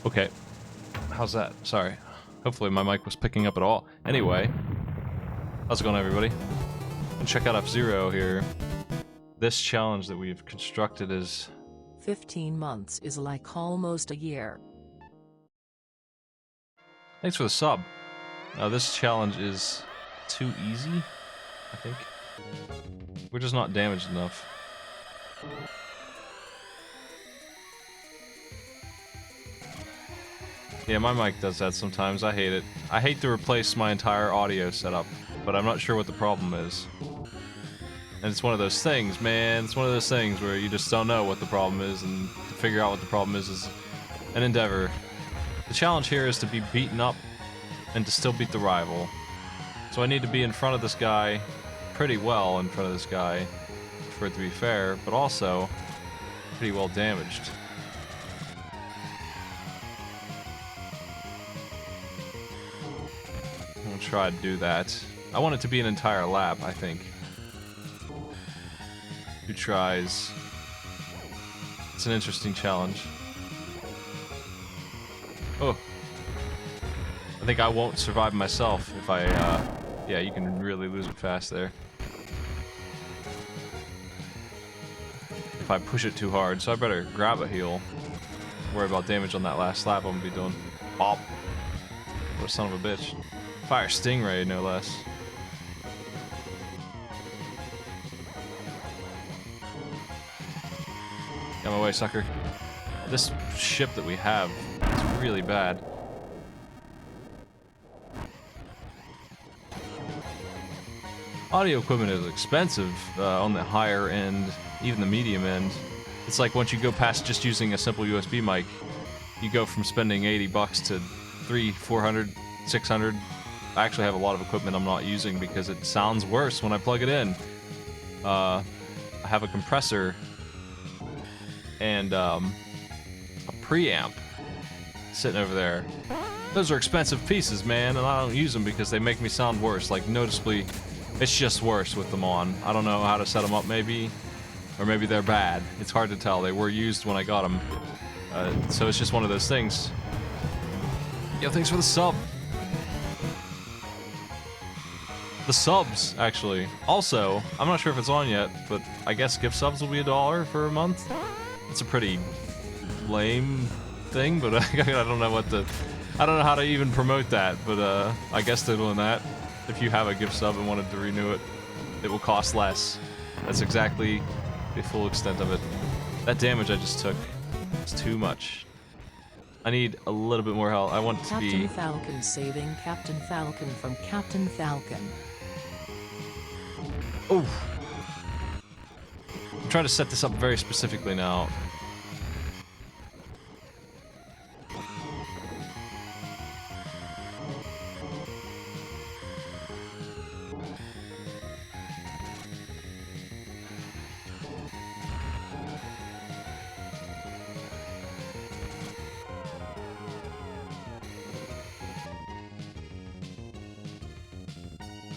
Okay. How's that? Sorry. Hopefully my mic was picking up at all. Anyway, how's it going, everybody? And check out F-Zero here. This challenge that we've constructed is 15 months is like almost a year. Thanks for the sub. Now this challenge is too easy, I think. We're just not damaged enough. Yeah, my mic does that sometimes. I hate it. I hate to replace my entire audio setup, but I'm not sure what the problem is. And it's one of those things, man. It's one of those things where you just don't know what the problem is, and to figure out what the problem is an endeavor. The challenge here is to be beaten up and to still beat the rival. So I need to be in front of this guy, pretty well in front of this guy, for it to be fair, but also pretty well damaged. I'll try to do that. I want it to be an entire lap, I think. 2 tries. It's an interesting challenge. Oh. I think I won't survive myself if I, yeah, you can really lose it fast there. if I push it too hard, so I better grab a heal. Worry about damage on that last slap I'm gonna be doing. Bop. What a son of a bitch. Fire Stingray, no less. Get my way, sucker. This ship that we have is really bad. Audio equipment is expensive on the higher end, even the medium end. It's like once you go past just using a simple USB mic, you go from spending 80 bucks to 300, 400, 600. I actually have a lot of equipment I'm not using because it sounds worse when I plug it in. I have a compressor and a preamp sitting over there. Those are expensive pieces, man, and I don't use them because they make me sound worse, like noticeably. It's just worse with them on. I don't know how to set them up, maybe. Or maybe they're bad. It's hard to tell. They were used when I got them. So it's just one of those things. Yo, thanks for the sub. The subs, actually. Also, I'm not sure if it's on yet, but I guess gift subs will be $1 for a month. It's a pretty lame thing, but I don't know what to... I don't know how to even promote that, but I guess they're doing that. If you have a gift sub and wanted to renew it, it will cost less. That's exactly the full extent of it. That damage I just took is too much. I need a little bit more health. I want it to be... Captain Falcon saving Captain Falcon from Captain Falcon. Oof. I'm trying to set this up very specifically now.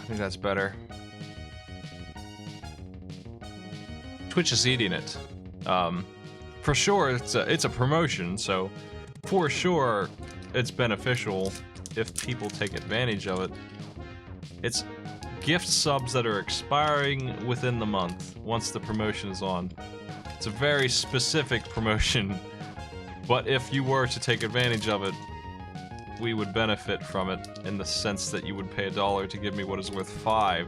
I think that's better. Twitch is eating it. For sure, it's a promotion, so for sure it's beneficial if people take advantage of it. It's gift subs that are expiring within the month once the promotion is on. It's a very specific promotion, but if you were to take advantage of it, we would benefit from it in the sense that you would pay $1 to give me what is worth 5,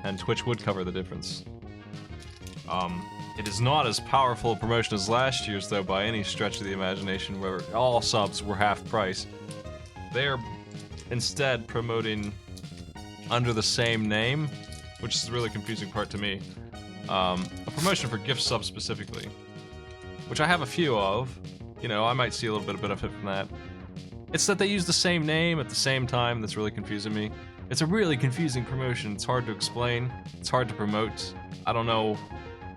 and Twitch would cover the difference. It is not as powerful a promotion as last year's, though, by any stretch of the imagination, where all subs were half price. They're instead promoting under the same name, which is the really confusing part to me. A promotion for gift subs specifically, which I have a few of. You know, I might see a little bit of benefit from that. It's that they use the same name at the same time that's really confusing me. It's a really confusing promotion. It's hard to explain. It's hard to promote. I don't know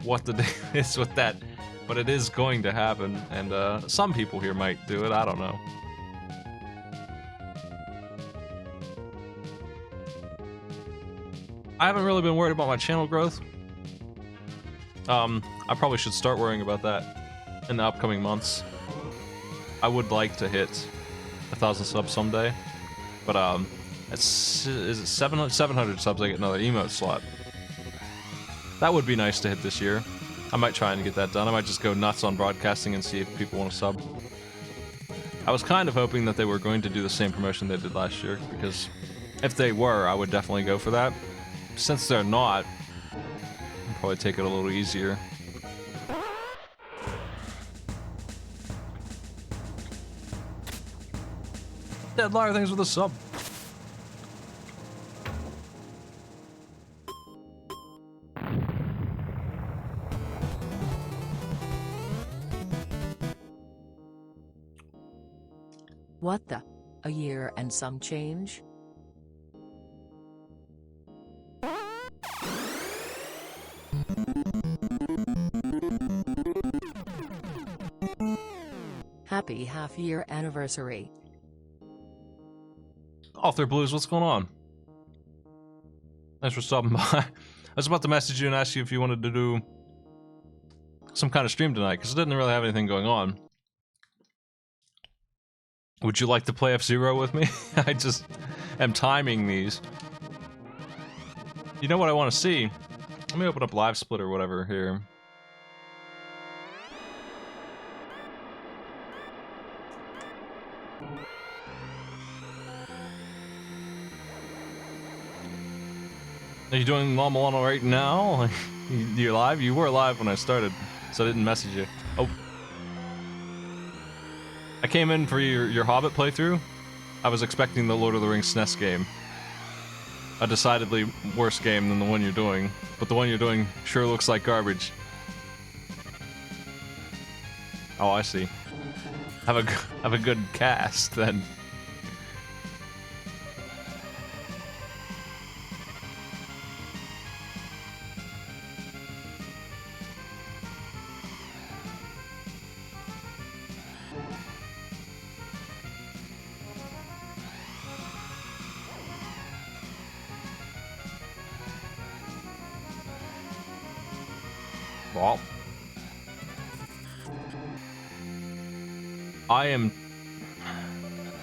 what the deal is with that, but it is going to happen, and some people here might do it. I don't know. I haven't really been worried about my channel growth. I probably should start worrying about that in the upcoming months. I would like to hit 1,000 subs someday, but is it 700 subs I get another emote slot. That would be nice to hit this year. I might try and get that done. I might just go nuts on broadcasting and see if people want to sub. I was kind of hoping that they were going to do the same promotion they did last year, because if they were, I would definitely go for that. Since they're not, I'll probably take it a little easier. Dead Liar, thanks for the sub. What the? A year and some change? Happy half-year anniversary. Author Blues, what's going on? Thanks for stopping by. I was about to message you and ask you if you wanted to do some kind of stream tonight, because I didn't really have anything going on. Would you like to play F-Zero with me? I just am timing these. You know what I want to see? Let me open up Live Split or whatever here. Are you doing normal right now? You live? You were live when I started, so I didn't message you. Oh. I came in for your Hobbit playthrough. I was expecting the Lord of the Rings SNES game. A decidedly worse game than the one you're doing, but the one you're doing sure looks like garbage. Oh, I see. Have a good cast then. Well,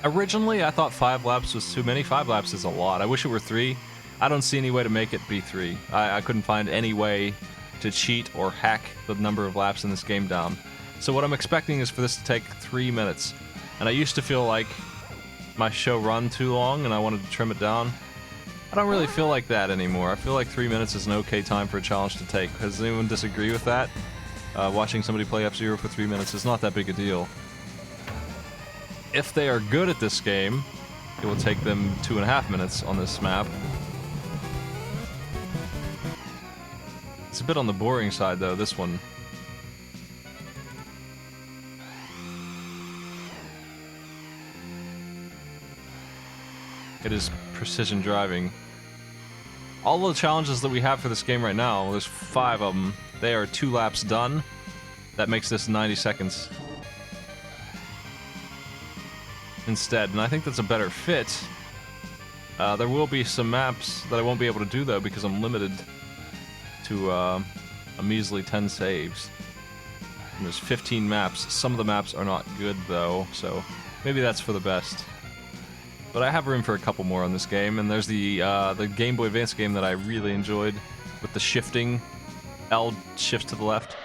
originally, I thought 5 laps was too many. 5 laps is a lot. I wish it were 3. I don't see any way to make it be 3. I couldn't find any way to cheat or hack the number of laps in this game down. So what I'm expecting is for this to take 3 minutes. And I used to feel like my show run too long and I wanted to trim it down. I don't really feel like that anymore. I feel like 3 minutes is an okay time for a challenge to take. Does anyone disagree with that? Watching somebody play F-Zero for 3 minutes is not that big a deal. If they are good at this game, it will take them 2.5 minutes on this map. It's a bit on the boring side though, this one. It is precision driving. All the challenges that we have for this game right now, there's 5 of them. They are 2 laps done. That makes this 90 seconds. Instead, and I think that's a better fit. There will be some maps that I won't be able to do though because I'm limited to a measly 10 saves. And there's 15 maps. Some of the maps are not good though, so maybe that's for the best. But I have room for a couple more on this game, and there's the Game Boy Advance game that I really enjoyed with the shifting. L shifts to the left.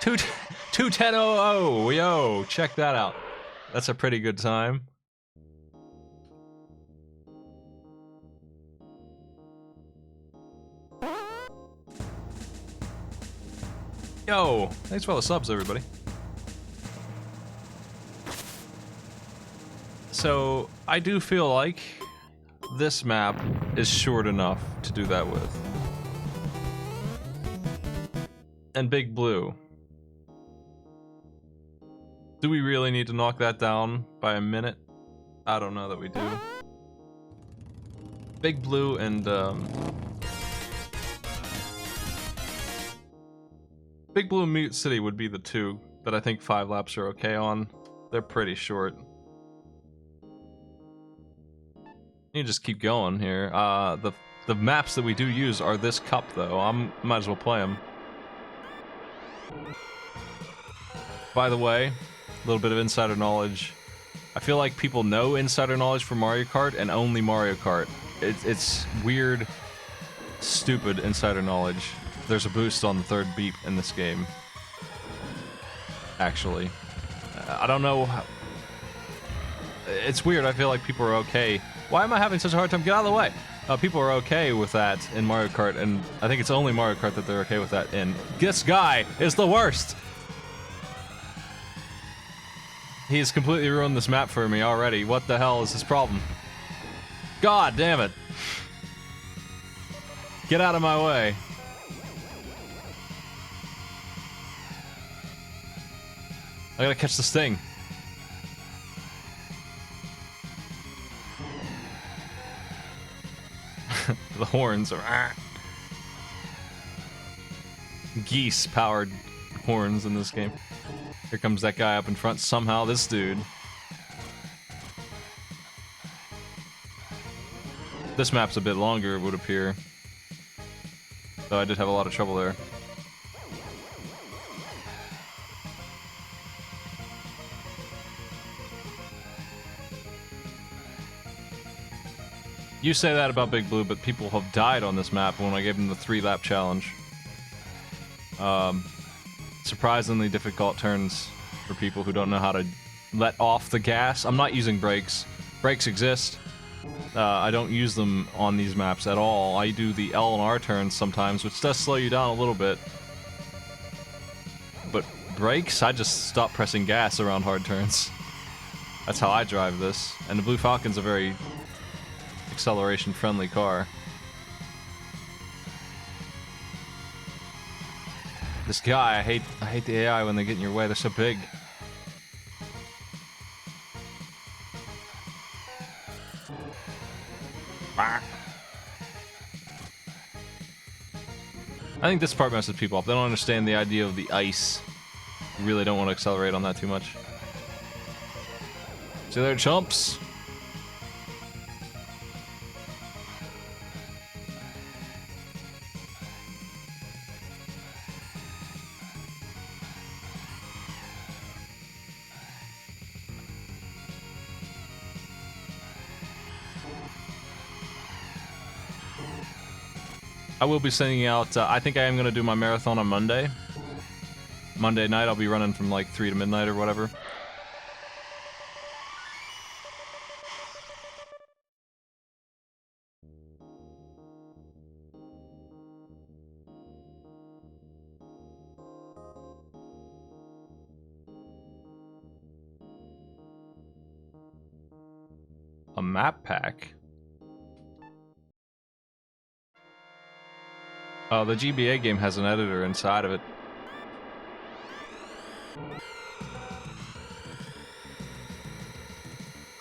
21000! Yo, check that out. That's a pretty good time. Yo, thanks for all the subs, everybody. So, I do feel like this map is short enough to do that with. And Big Blue. Do we really need to knock that down by a minute? I don't know that we do. Big Blue and, Big Blue and Mute City would be the 2 that I think 5 laps are okay on. They're pretty short. You just keep going here. The maps that we do use are this cup, though. Might as well play them. By the way, a little bit of insider knowledge. I feel like people know insider knowledge for Mario Kart and only Mario Kart. It's weird, stupid insider knowledge. There's a boost on the 3rd beep in this game. Actually. I don't know how... It's weird, I feel like people are okay. Why am I having such a hard time? Get out of the way! People are okay with that in Mario Kart, and I think it's only Mario Kart that they're okay with that in. This guy is the worst! He's completely ruined this map for me already. What the hell is his problem? God damn it! Get out of my way. I gotta catch this thing. The horns are... Geese-powered horns in this game. Here comes that guy up in front. Somehow this dude... This map's a bit longer, it would appear. So I did have a lot of trouble there. You say that about Big Blue, but people have died on this map when I gave them the 3-lap challenge. Surprisingly difficult turns for people who don't know how to let off the gas. I'm not using brakes. Brakes exist. I don't use them on these maps at all. I do the L and R turns sometimes, which does slow you down a little bit. But brakes, I just stop pressing gas around hard turns. That's how I drive this. And the Blue Falcon's a very acceleration-friendly car. This guy, I hate the AI when they get in your way. They're so big. I think this part messes people up. They don't understand the idea of the ice. You really don't want to accelerate on that too much. See there, chumps? I will be sending out, I think I am going to do my marathon on Monday. Monday night, I'll be running from like 3 to midnight or whatever. A map pack? Oh, the GBA game has an editor inside of it.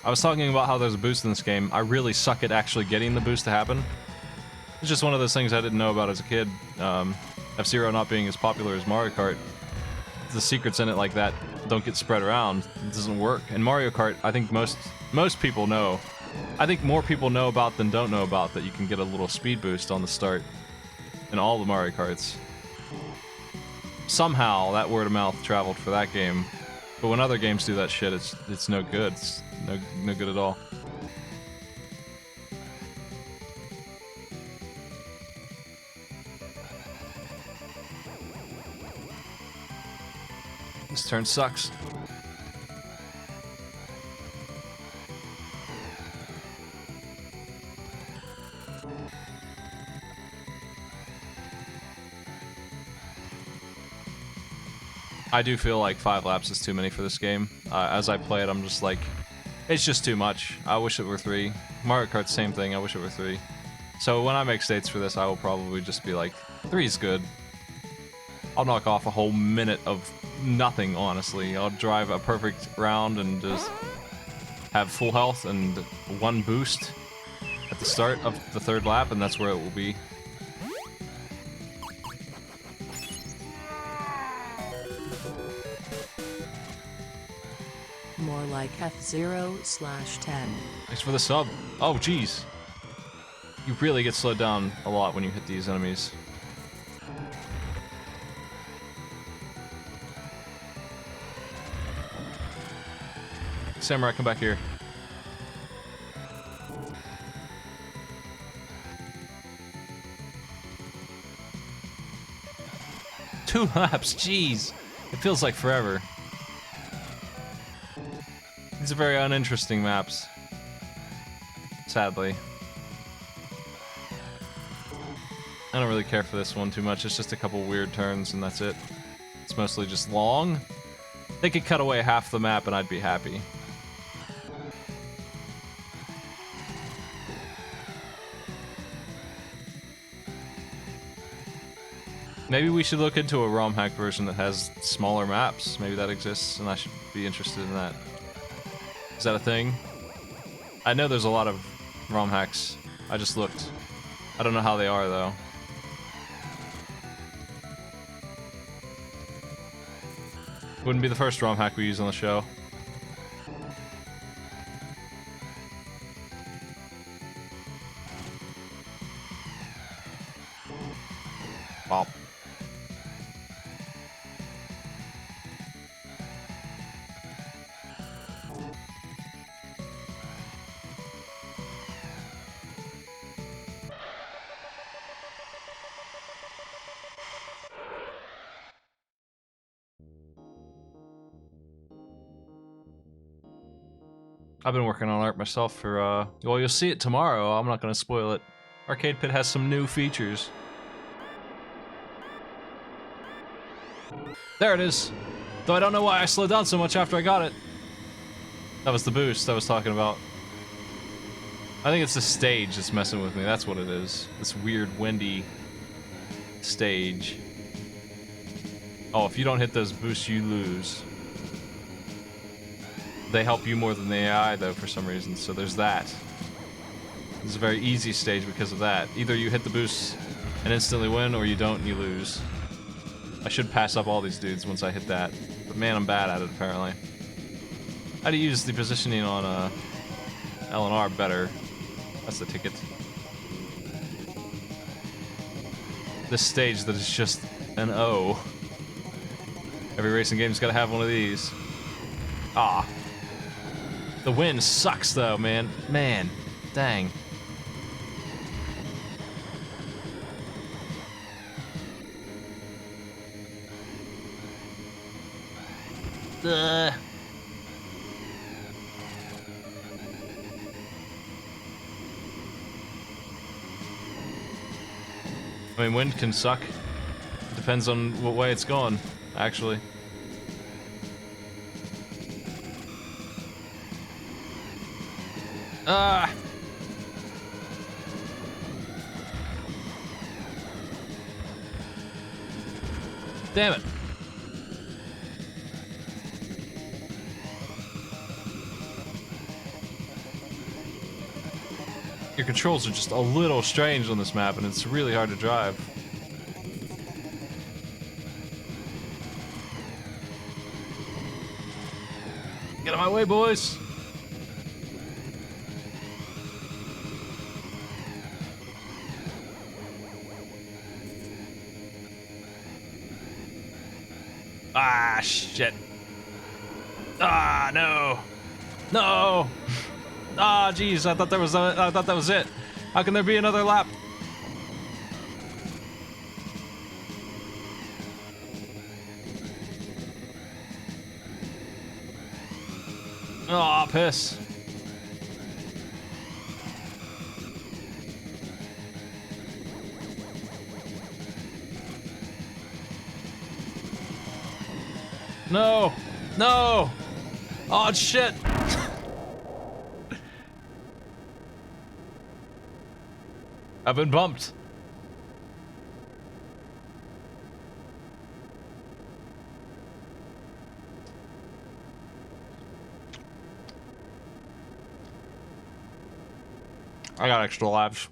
I was talking about how there's a boost in this game. I really suck at actually getting the boost to happen. It's just one of those things I didn't know about as a kid. F-Zero not being as popular as Mario Kart. The secrets in it like that don't get spread around. It doesn't work. And Mario Kart, I think most people know. I think more people know about than don't know about that you can get a little speed boost on the start in all the Mario Karts. Somehow that word of mouth traveled for that game. But when other games do that shit, it's no good. It's no good at all. This turn sucks. I do feel like 5 laps is too many for this game. As I play it, I'm just like, it's just too much. I wish it were 3. Mario Kart, same thing. I wish it were 3. So when I make states for this, I will probably just be like, 3 is good. I'll knock off a whole minute of nothing, honestly. I'll drive a perfect round and just have full health and 1 boost at the start of the 3rd lap, and that's where it will be. More like F0/10. Thanks for the sub. Oh, jeez. You really get slowed down a lot when you hit these enemies. Samurai, come back here. Two laps, jeez. It feels like forever. These are very uninteresting maps. Sadly. I don't really care for this one too much. It's just a couple weird turns and that's it. It's mostly just long. They could cut away half the map and I'd be happy. Maybe we should look into a ROM hack version that has smaller maps. Maybe that exists and I should be interested in that. Is that a thing? I know there's a lot of ROM hacks. I just looked. I don't know how they are though. Wouldn't be the first ROM hack we use on the show. Bop. I've been working on art myself for, well, you'll see it tomorrow. I'm not gonna spoil it. Arcade Pit has some new features. There it is. Though I don't know why I slowed down so much after I got it. That was the boost I was talking about. I think it's the stage that's messing with me. That's what it is. This weird, windy stage. Oh, if you don't hit those boosts, you lose. They help you more than the AI, though, for some reason, so there's that. This is a very easy stage because of that. Either you hit the boost and instantly win, or you don't and you lose. I should pass up all these dudes once I hit that. But man, I'm bad at it, apparently. How to use the positioning on L and R better. That's the ticket. This stage that is just an O. Every racing game's gotta have one of these. Ah. The wind sucks though, man. Man. Dang. I mean, wind can suck. Depends on what way it's going, actually. Ah! Damn it. Your controls are just a little strange on this map, and it's really hard to drive. Get out of my way, boys! Ah, shit. Ah, no. No! Ah, jeez, I thought that was it. How can there be another lap? Oh, piss. No! No! Oh, shit! I've been bumped. I got extra lives.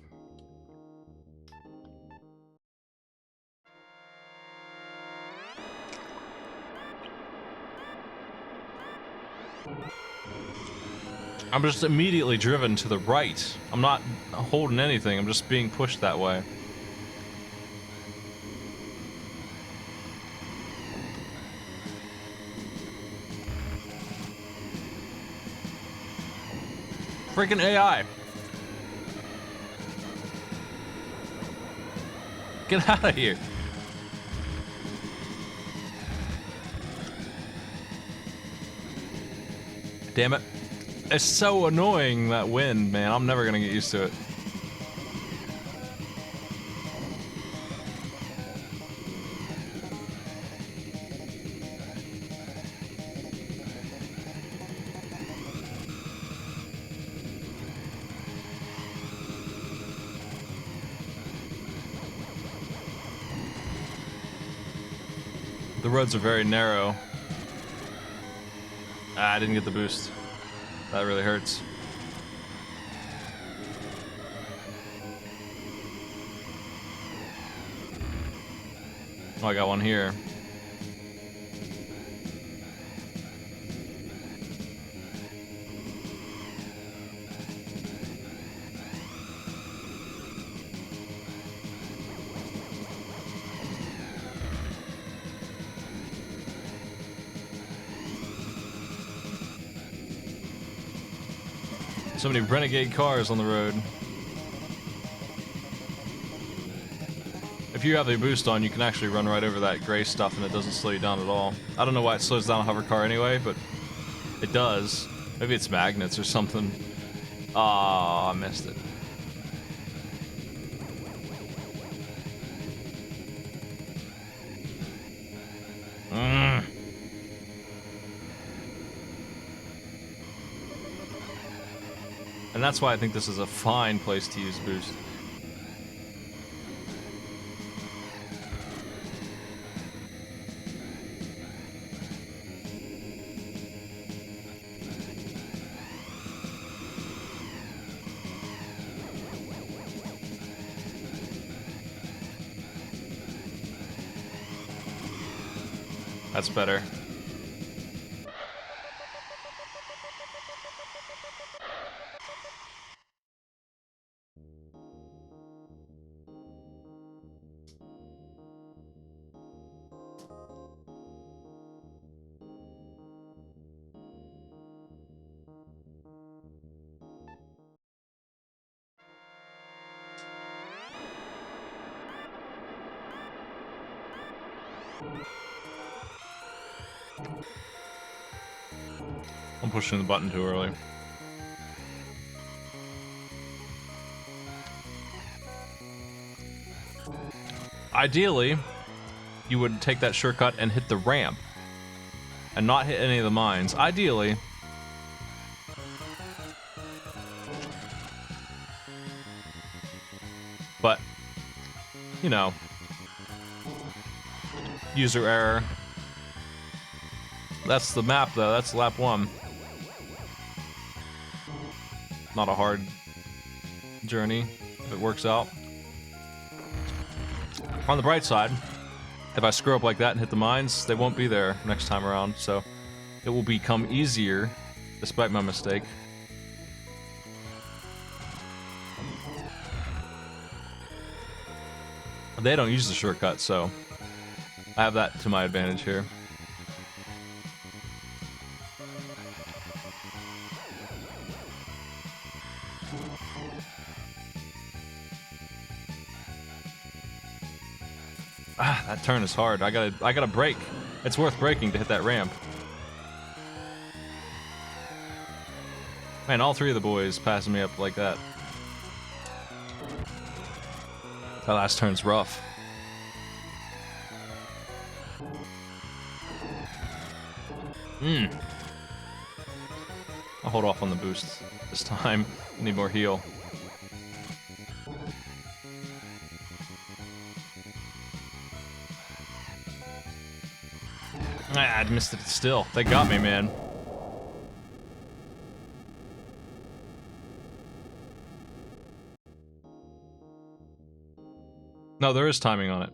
I'm just immediately driven to the right. I'm not holding anything, I'm just being pushed that way. Freaking AI. Get out of here. Damn it. It's so annoying, that wind, man. I'm never gonna get used to it. The roads are very narrow. Ah, I didn't get the boost. That really hurts. Oh, I got one here. So many renegade cars on the road. If you have the boost on, you can actually run right over that gray stuff and it doesn't slow you down at all. I don't know why it slows down a hover car anyway, but it does. Maybe it's magnets or something. Ah, I missed it. And that's why I think this is a fine place to use boost. That's better. I'm pushing the button too early. Ideally, you would take that shortcut and hit the ramp and not hit any of the mines. Ideally. But, you know, user error. That's the map, though. That's lap 1. Not a hard journey, if it works out. On the bright side, if I screw up like that and hit the mines, they won't be there next time around, so it will become easier, despite my mistake. They don't use the shortcut, so I have that to my advantage here. Ah, that turn is hard. I gotta brake. It's worth braking to hit that ramp. Man, all 3 of the boys passing me up like that. That last turn's rough. I'll hold off on the boost this time. Need more heal. Ah, I missed it still. They got me, man. No, there is timing on it.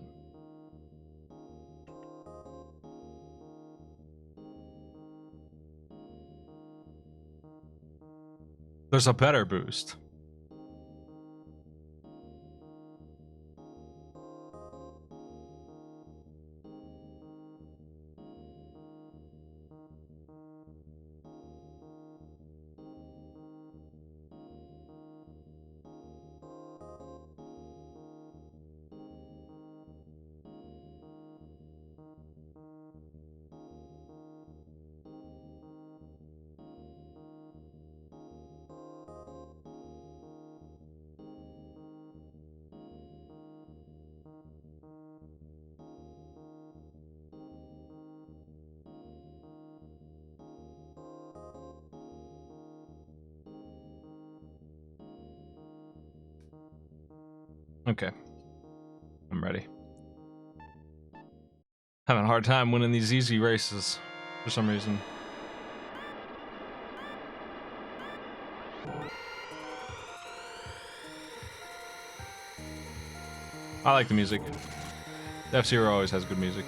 There's a better boost. Okay. I'm ready. Having a hard time winning these easy races for some reason. I like the music. F-Zero always has good music.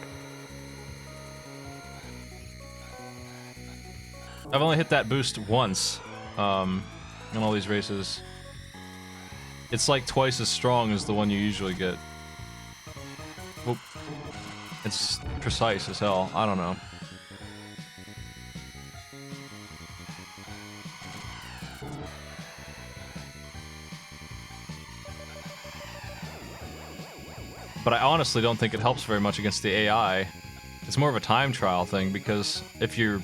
I've only hit that boost once in all these races. It's like twice as strong as the one you usually get. Whoop. It's precise as hell. I don't know. But I honestly don't think it helps very much against the AI. It's more of a time trial thing, because if you're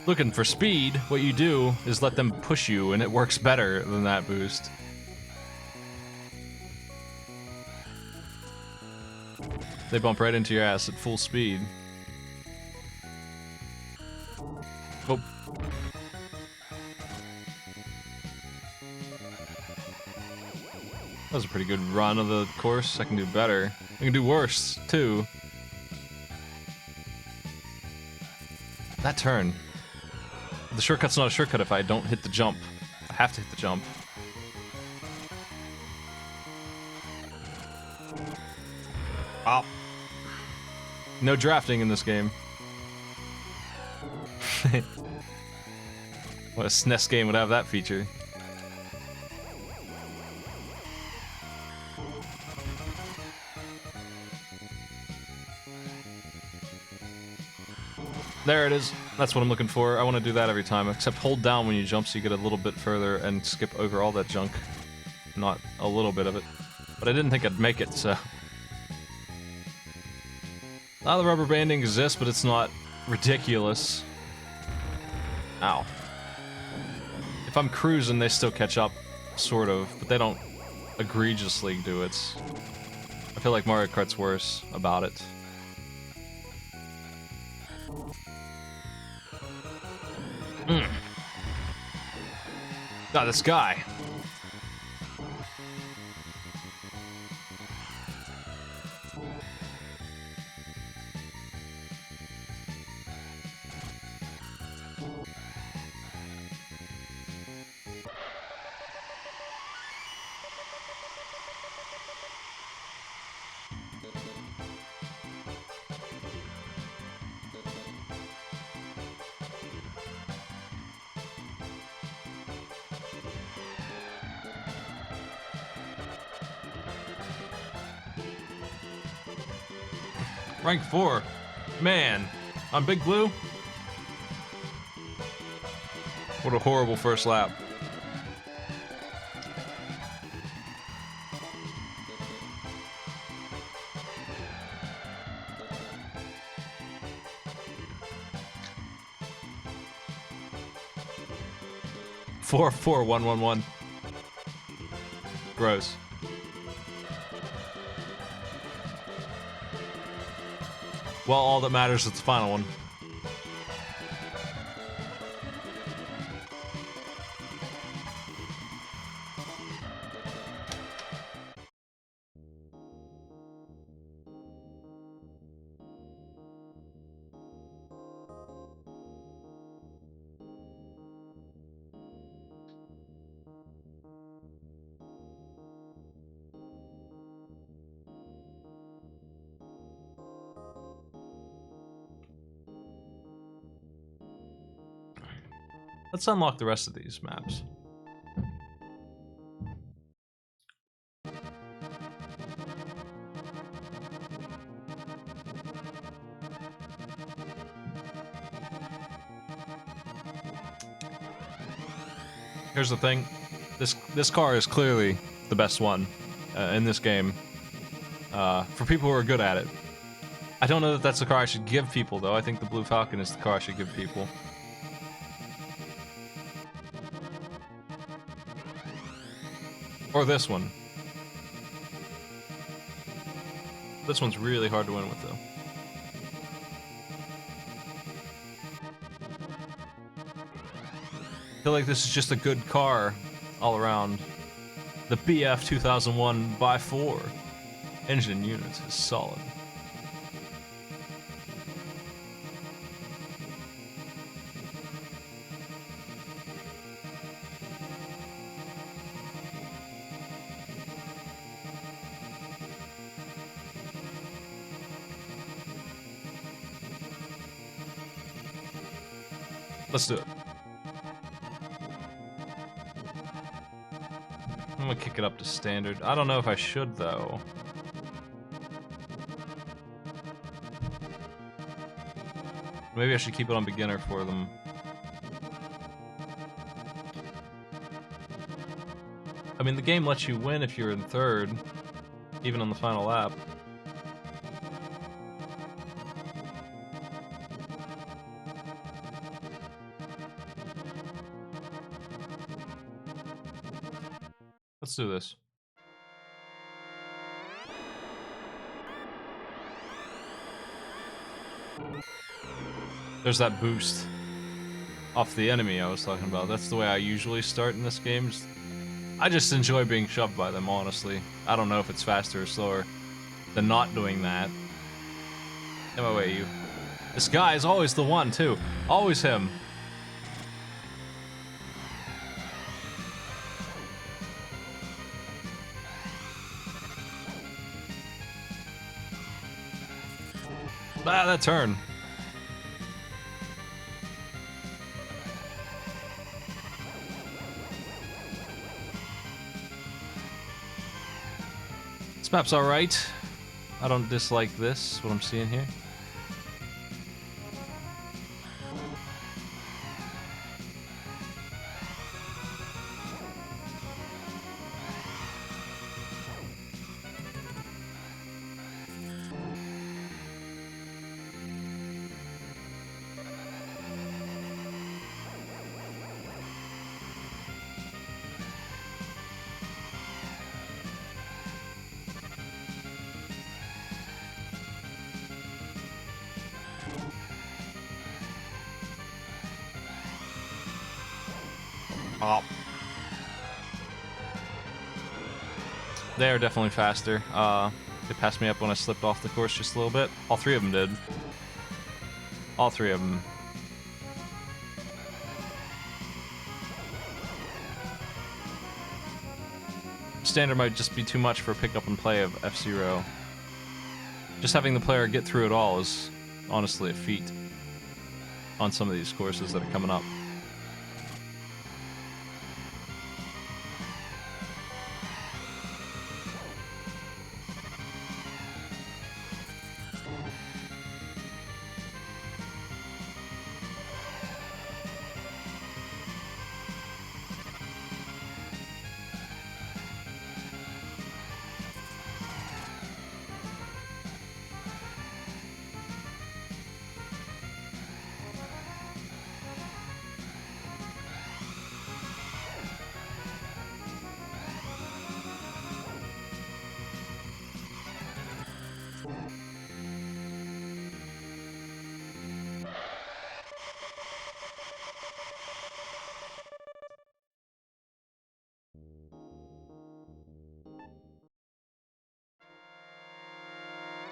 looking for speed, what you do is let them push you, and it works better than that boost. They bump right into your ass at full speed. Oh. That was a pretty good run of the course. I can do better. I can do worse, too. That turn. The shortcut's not a shortcut if I don't hit the jump. I have to hit the jump. Oh. No drafting in this game. What a SNES game would have that feature. There it is. That's what I'm looking for. I want to do that every time, except hold down when you jump so you get a little bit further and skip over all that junk. Not a little bit of it. But I didn't think I'd make it, so... Now the rubber banding exists, but it's not ridiculous. Ow. If I'm cruising, they still catch up, sort of, but they don't egregiously do it. I feel like Mario Kart's worse about it. Ah, this guy. Rank 4. Man, on Big Blue? What a horrible first lap. Four, 4, 1, 1, 1. Gross. Well, all that matters is the final one. Let's unlock the rest of these maps. Here's the thing. This car is clearly the best one in this game. For people who are good at it. I don't know that that's the car I should give people, though. I think the Blue Falcon is the car I should give people. Or this one. This one's really hard to win with, though. I feel like this is just a good car all around. The BF 2001 by 4 engine unit is solid. Let's do it. I'm gonna kick it up to standard. I don't know if I should, though. Maybe I should keep it on beginner for them. I mean, the game lets you win if you're in third, even on the final lap. Let's do this. There's that boost off the enemy I was talking about. That's the way I usually start in this game. I just enjoy being shoved by them, honestly. I don't know if it's faster or slower than not doing that. Get my way, you. This guy is always the one, too. Always him. Ah, that turn. This map's alright. I don't dislike this, what I'm seeing here. Oh. They are definitely faster. They passed me up when I slipped off the course just a little bit. All three of them did. All three of them. Standard might just be too much for a pick up and play of F-Zero. Just having the player get through it all is honestly a feat on some of these courses that are coming up.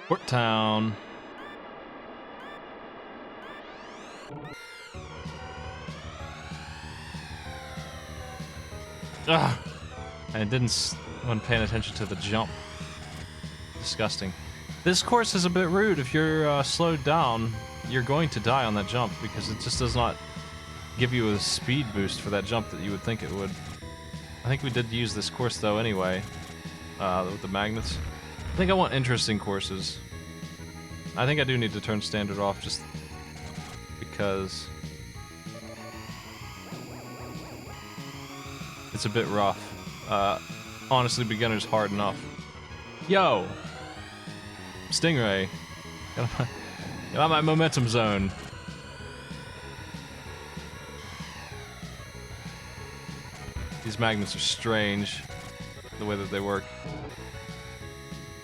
Port Town. Ugh. And it didn't when paying attention to the jump. Disgusting. This course is a bit rude. If you're slowed down, you're going to die on that jump because it just does not give you a speed boost for that jump that you would think it would. I think we did use this course though anyway, with the magnets. I think I want interesting courses. I think I do need to turn standard off just because it's a bit rough. Honestly, beginner's hard enough. Yo! Stingray. Get out of my momentum zone. These magnets are strange, the way that they work.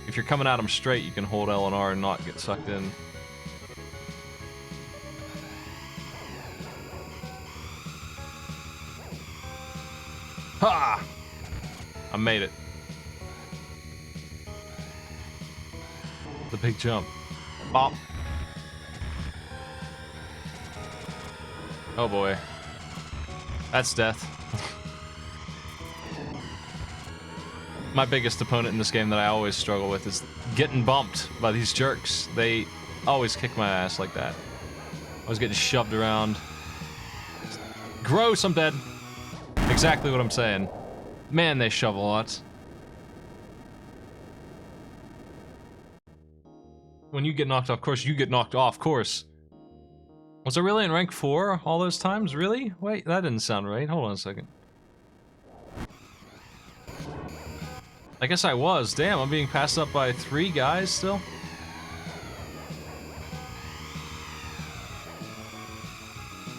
If you're coming at them straight, you can hold L and R and not get sucked in. Ha! I made it. The big jump. Bop. Oh boy. That's death. My biggest opponent in this game that I always struggle with is getting bumped by these jerks. They always kick my ass like that. I was getting shoved around. Gross, I'm dead. Exactly what I'm saying. Man, they shove a lot. When you get knocked off course, you get knocked off course. Was I really in rank 4 all those times? Really? Wait, that didn't sound right. Hold on a second. I guess I was. Damn, I'm being passed up by 3 guys still.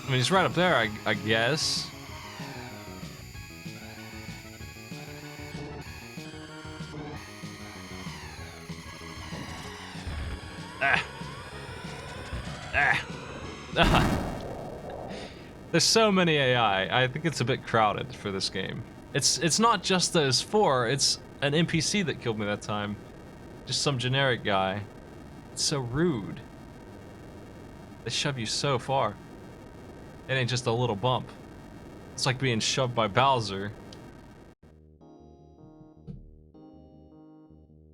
I mean, he's right up there, I guess. Ah. Ah. Ah. There's so many AI. I think it's a bit crowded for this game. It's not just those 4, it's an NPC that killed me that time. Just some generic guy. It's so rude. They shove you so far. It ain't just a little bump. It's like being shoved by Bowser.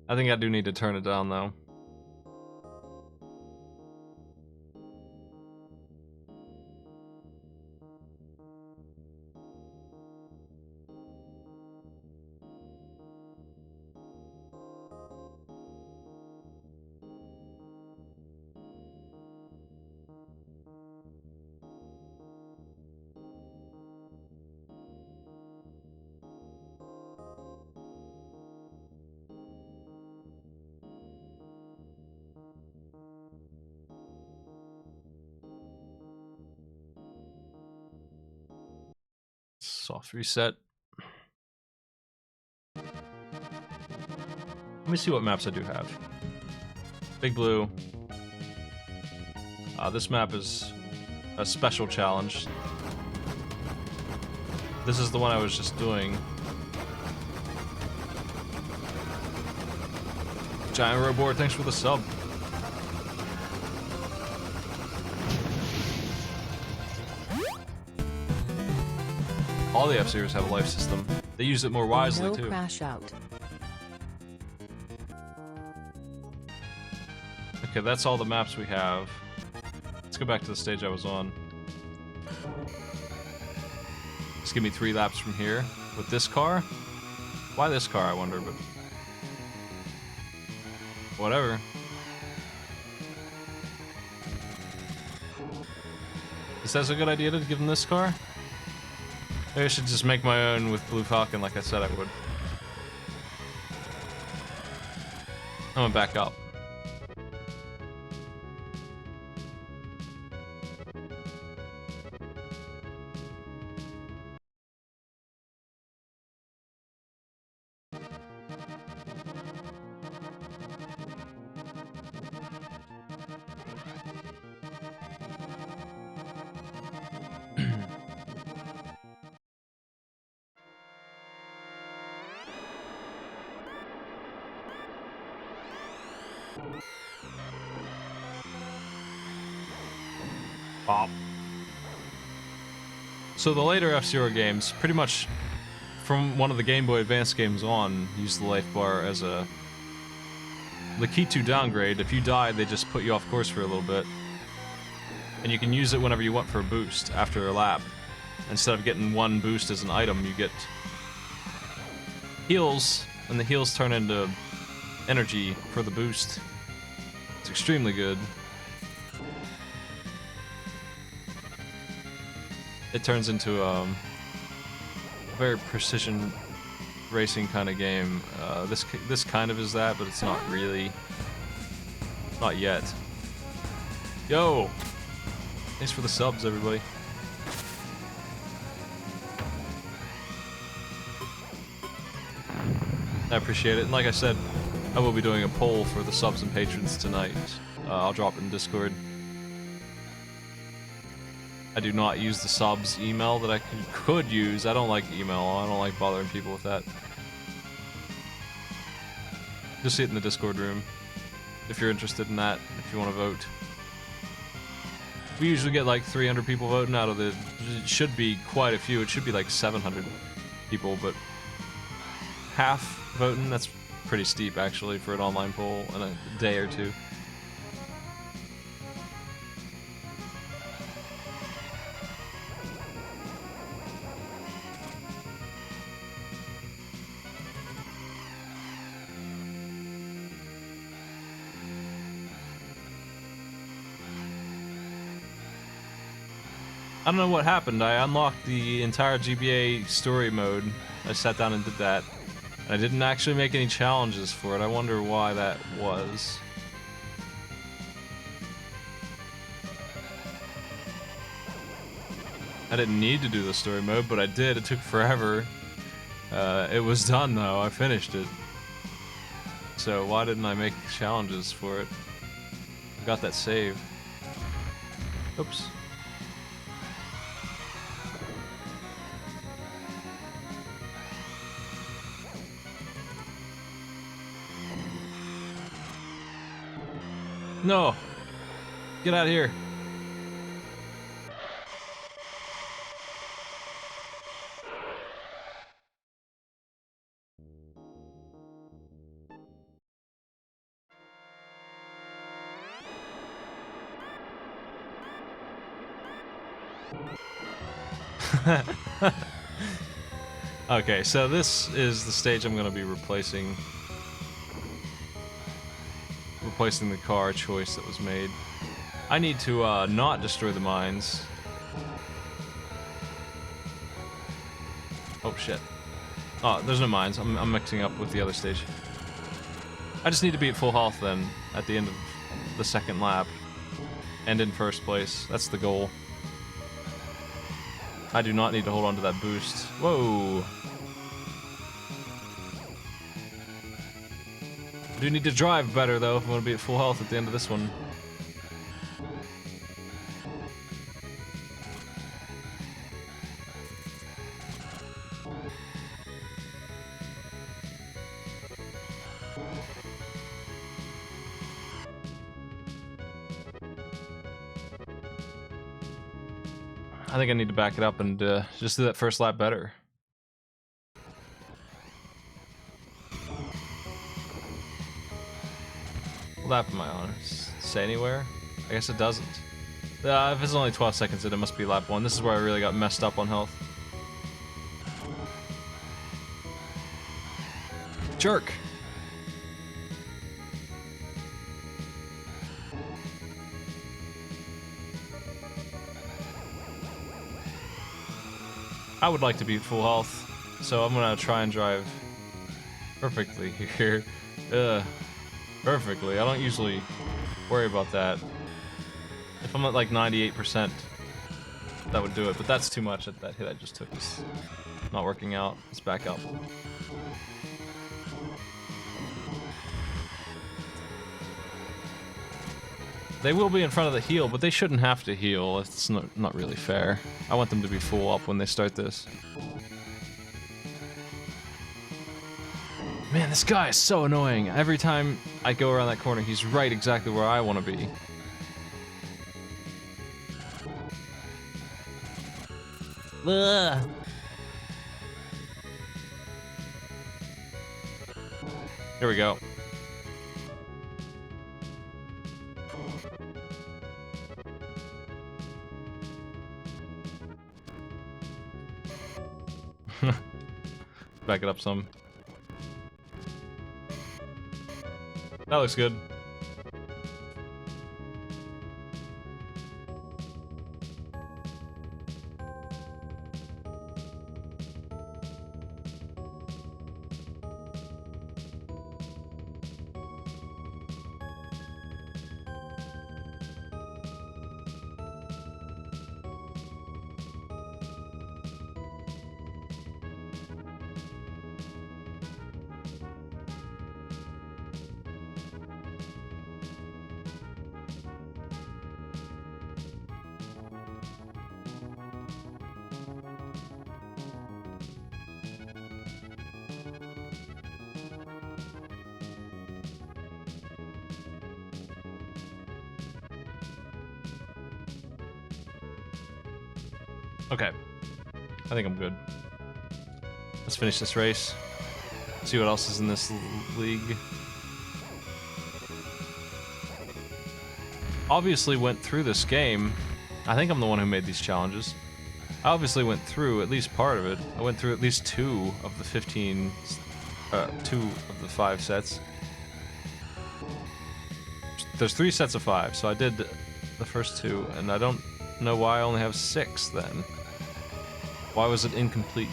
I think I do need to turn it down though. Soft reset. Let me see what maps I do have. Big Blue. This map is a special challenge. This is the one I was just doing. Giant Roboard, thanks for the sub. All the F-Series have a life system. They use it more wisely No too. crash out. Okay, that's all the maps we have. Let's go back to the stage I was on. Just give me 3 laps from here. With this car? Why this car, I wonder, but... whatever. Is that a good idea to give them this car? Maybe I should just make my own with Blue Falcon like I said I would. I'm gonna back up. Pop. So the later F-Zero games, pretty much from one of the Game Boy Advance games on, use the life bar as the key to downgrade. If you die, they just put you off course for a little bit. And you can use it whenever you want for a boost after a lap. Instead of getting 1 boost as an item, you get heals, and the heals turn into energy for the boost. It's extremely good. It turns into a very precision racing kind of game. This kind of is that, but it's not really. Not yet. Yo! Thanks for the subs, everybody. I appreciate it. And like I said, I will be doing a poll for the subs and patrons tonight. I'll drop it in Discord. I do not use the subs email that I could use. I don't like email. I don't like bothering people with that. Just see it in the Discord room if you're interested in that, if you want to vote. We usually get like 300 people voting out of the... It should be quite a few. It should be like 700 people, but half voting, that's pretty steep actually for an online poll in a day or two. I don't know what happened. I unlocked the entire GBA story mode. I sat down and did that. And I didn't actually make any challenges for it. I wonder why that was. I didn't need to do the story mode, but I did. It took forever. It was done though. I finished it. So why didn't I make challenges for it? I got that save. Oops. No! Get out of here. Okay, so this is the stage I'm gonna be replacing the car choice that was made. I need to not destroy the mines. Oh shit. Oh, there's no mines. I'm mixing up with the other stage. I just need to be at full health then at the end of the second lap. And in first place. That's the goal. I do not need to hold on to that boost. Whoa! I do need to drive better though if I want to be at full health at the end of this one. I think I need to back it up and just do that first lap better. What lap am I on? Say anywhere? I guess it doesn't. If it's only 12 seconds in, it must be lap 1. This is where I really got messed up on health. Jerk! I would like to be at full health, so I'm gonna try and drive perfectly here. Perfectly. I don't usually worry about that. If I'm at like 98%, that would do it, but that's too much. That hit I just took is not working out. Let's back up. They will be in front of the heal, but they shouldn't have to heal. It's not really fair. I want them to be full up when they start this. Man, this guy is so annoying. Every time I go around that corner, he's right exactly where I want to be. Ugh. Here we go. Back it up some. That looks good. Okay. I think I'm good. Let's finish this race. See what else is in this league. Obviously went through this game. I think I'm the one who made these challenges. I obviously went through at least part of it. I went through at least 2 of the 2 of the 5 sets. There's 3 sets of 5, so I did the first 2, and I don't know why I only have 6 then. Why was it incomplete?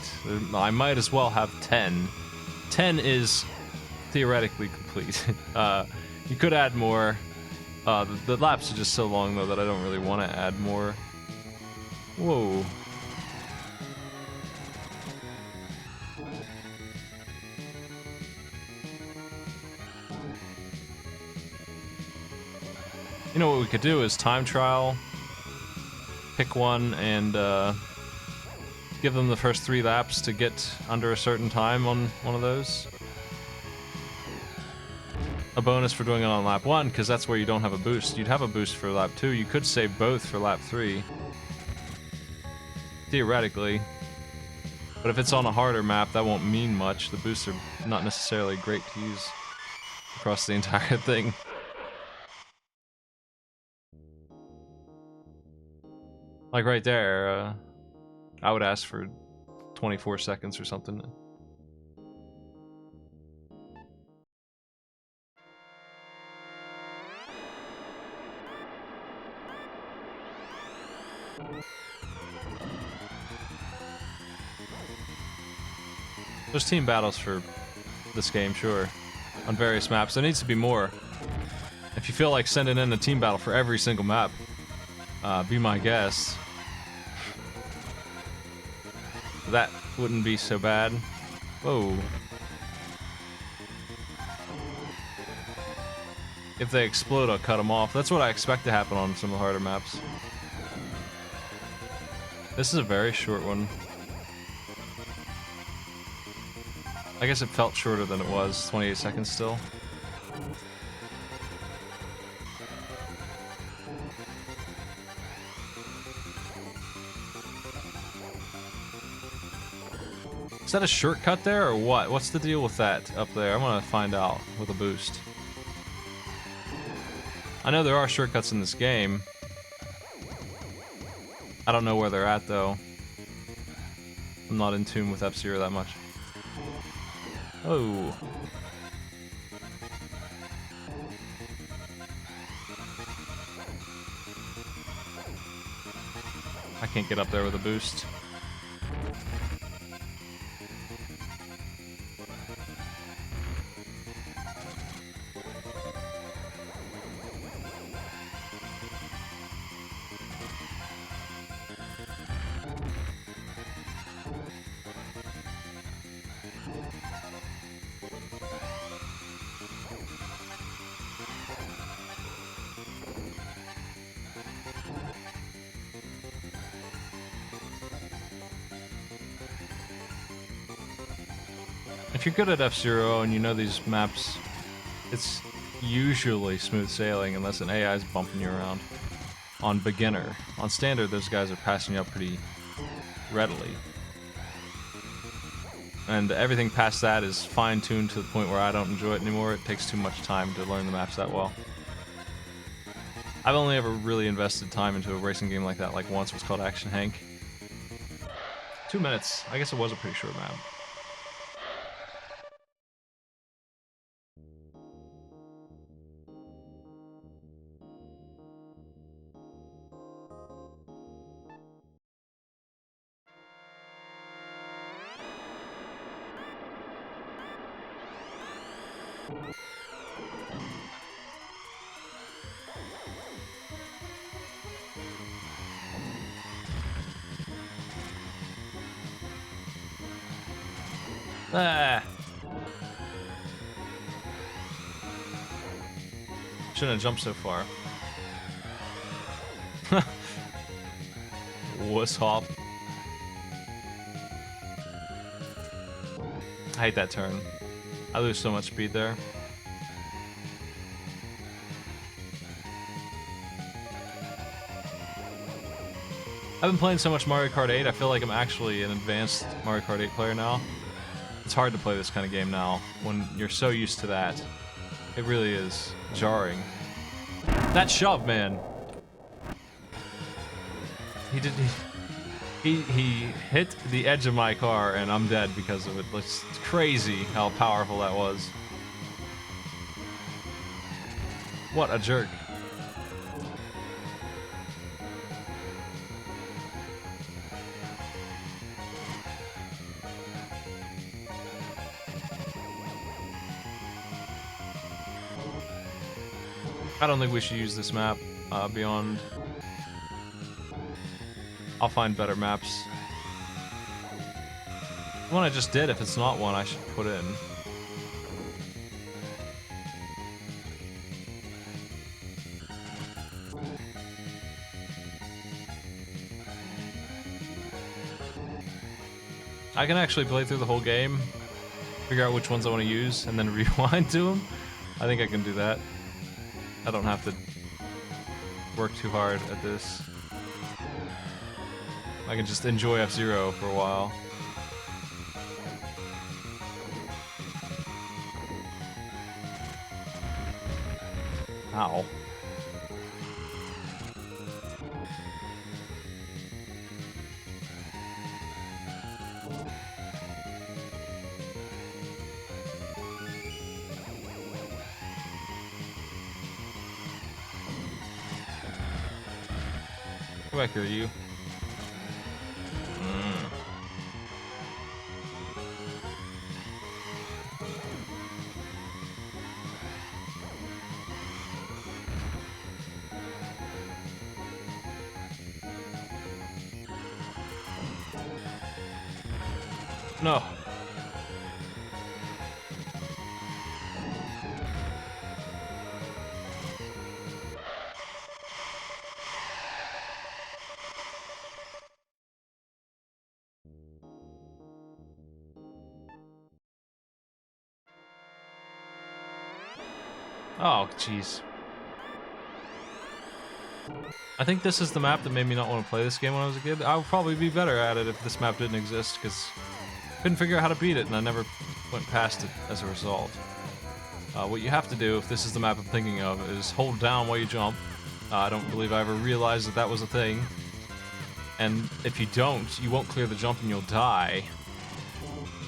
I might as well have 10. 10 is theoretically complete. You could add more. The laps are just so long though that I don't really want to add more. Whoa. You know what we could do is time trial, pick one, and give them the first 3 laps to get under a certain time on one of those. A bonus for doing it on lap 1, because that's where you don't have a boost. You'd have a boost for lap 2. You could save both for lap 3. Theoretically. But if it's on a harder map, that won't mean much. The boosts are not necessarily great to use across the entire thing. Like right there, I would ask for 24 seconds or something. There's team battles for this game, sure, on various maps. There needs to be more. If you feel like sending in a team battle for every single map, be my guest. That wouldn't be so bad. Whoa. If they explode, I'll cut them off. That's what I expect to happen on some of the harder maps. This is a very short one. I guess it felt shorter than it was. 28 seconds still. Is that a shortcut there or what? What's the deal with that up there? I'm gonna find out with a boost. I know there are shortcuts in this game. I don't know where they're at though. I'm not in tune with F-Zero that much. Oh. I can't get up there with a boost. If you're good at F-Zero and you know these maps, it's usually smooth sailing unless an AI is bumping you around. On beginner. On standard, those guys are passing you up pretty readily. And everything past that is fine-tuned to the point where I don't enjoy it anymore. It takes too much time to learn the maps that well. I've only ever really invested time into a racing game like that, like once. It was called Action Hank. 2 minutes. I guess it was a pretty short map. Ah. Shouldn't have jumped so far. Wuss hop. I hate that turn. I lose so much speed there. I've been playing so much Mario Kart 8, I feel like I'm actually an advanced Mario Kart 8 player now. It's hard to play this kind of game now, when you're so used to that. It really is jarring. That shove, man! He hit the edge of my car and I'm dead because of it. It's crazy how powerful that was. What a jerk. I don't think we should use this map beyond... I'll find better maps. The one I just did, if it's not one, I should put in. I can actually play through the whole game, figure out which ones I want to use, and then rewind to them. I think I can do that. I don't have to work too hard at this. I can just enjoy F-Zero for a while. Ow. Come back here, you. No. Oh, jeez. I think this is the map that made me not want to play this game when I was a kid. I would probably be better at it if this map didn't exist, because I couldn't figure out how to beat it, and I never went past it as a result. What you have to do, if this is the map I'm thinking of, is hold down while you jump. I don't believe I ever realized that that was a thing. And if you don't, you won't clear the jump and you'll die.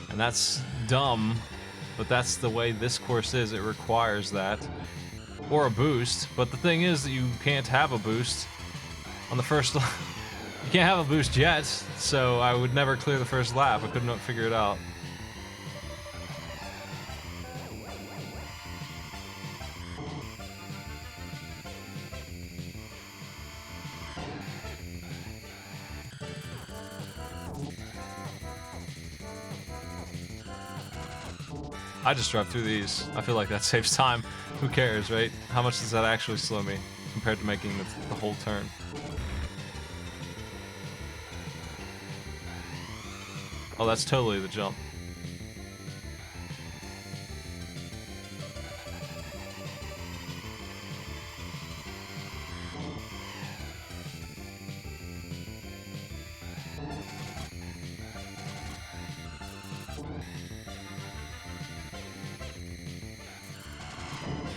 And that's dumb, but that's the way this course is. It requires that. Or a boost, but the thing is that you can't have a boost on the first lap. You can't have a boost yet, so I would never clear the first lap. I couldn't figure it out. I just drive through these. I feel like that saves time. Who cares, right? How much does that actually slow me compared to making the whole turn? Oh, that's totally the jump.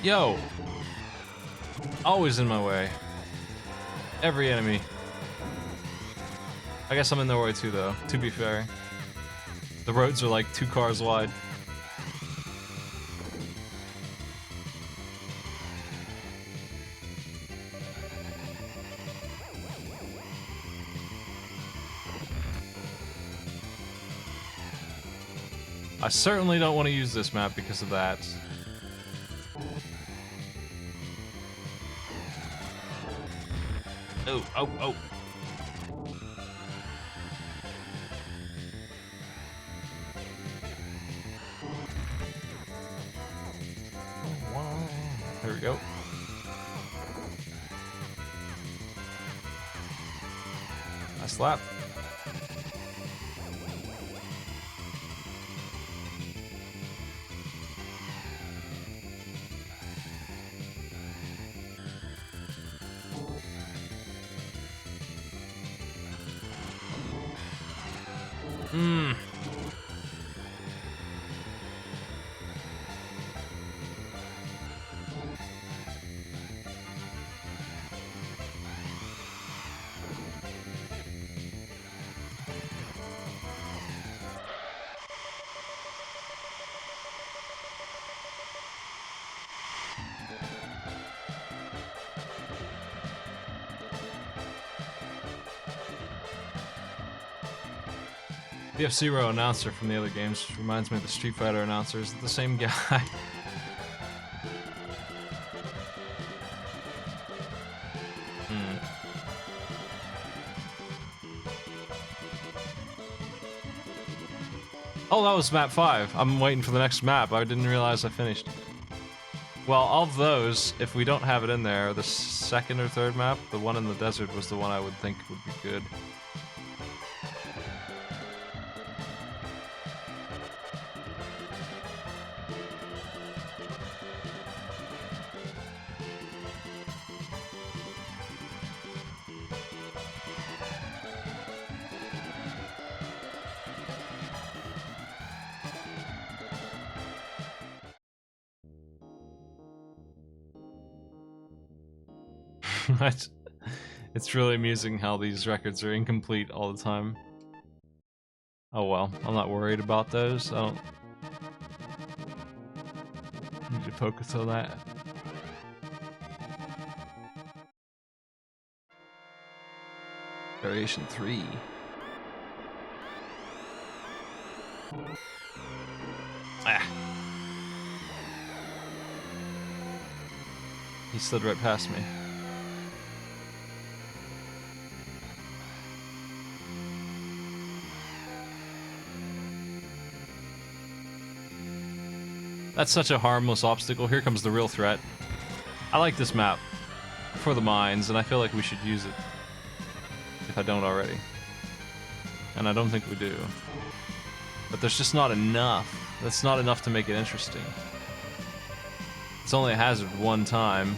Yo! Always in my way. Every enemy. I guess I'm in their way too, though, to be fair. The roads are like 2 cars wide. I certainly don't want to use this map because of that. Oh, oh, oh. There we go. Nice lap. The F-Zero announcer from the other games reminds me of the Street Fighter announcer. Is it the same guy? Oh, that was map 5. I'm waiting for the next map. I didn't realize I finished. Well, of those, if we don't have it in there, the second or third map, the one in the desert was the one I would think would be good. It's really amusing how these records are incomplete all the time. Oh well, I'm not worried about those. I don't need to focus on that. Variation 3. Ah. He slid right past me. That's such a harmless obstacle. Here comes the real threat. I like this map for the mines, and I feel like we should use it if I don't already. And I don't think we do. But there's just not enough. That's not enough to make it interesting. It's only a hazard one time,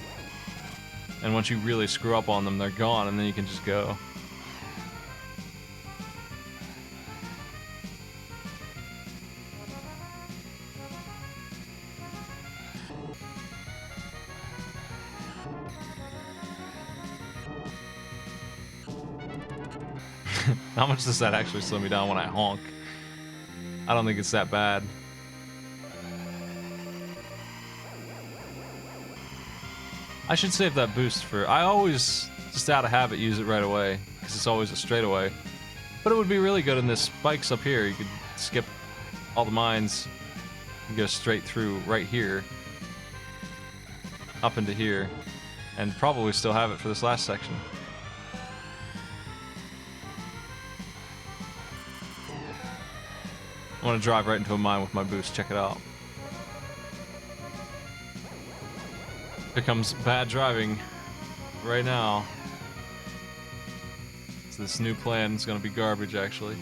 and once you really screw up on them, they're gone, and then you can just go. How much does that actually slow me down when I honk? I don't think it's that bad. I should save that boost for... I always, just out of habit, use it right away, because it's always a straightaway. But it would be really good in this spikes up here. You could skip all the mines and go straight through right here, up into here, and probably still have it for this last section. I want to drive right into a mine with my boost. Check it out. Becomes bad driving right now. So this new plan is going to be garbage, actually.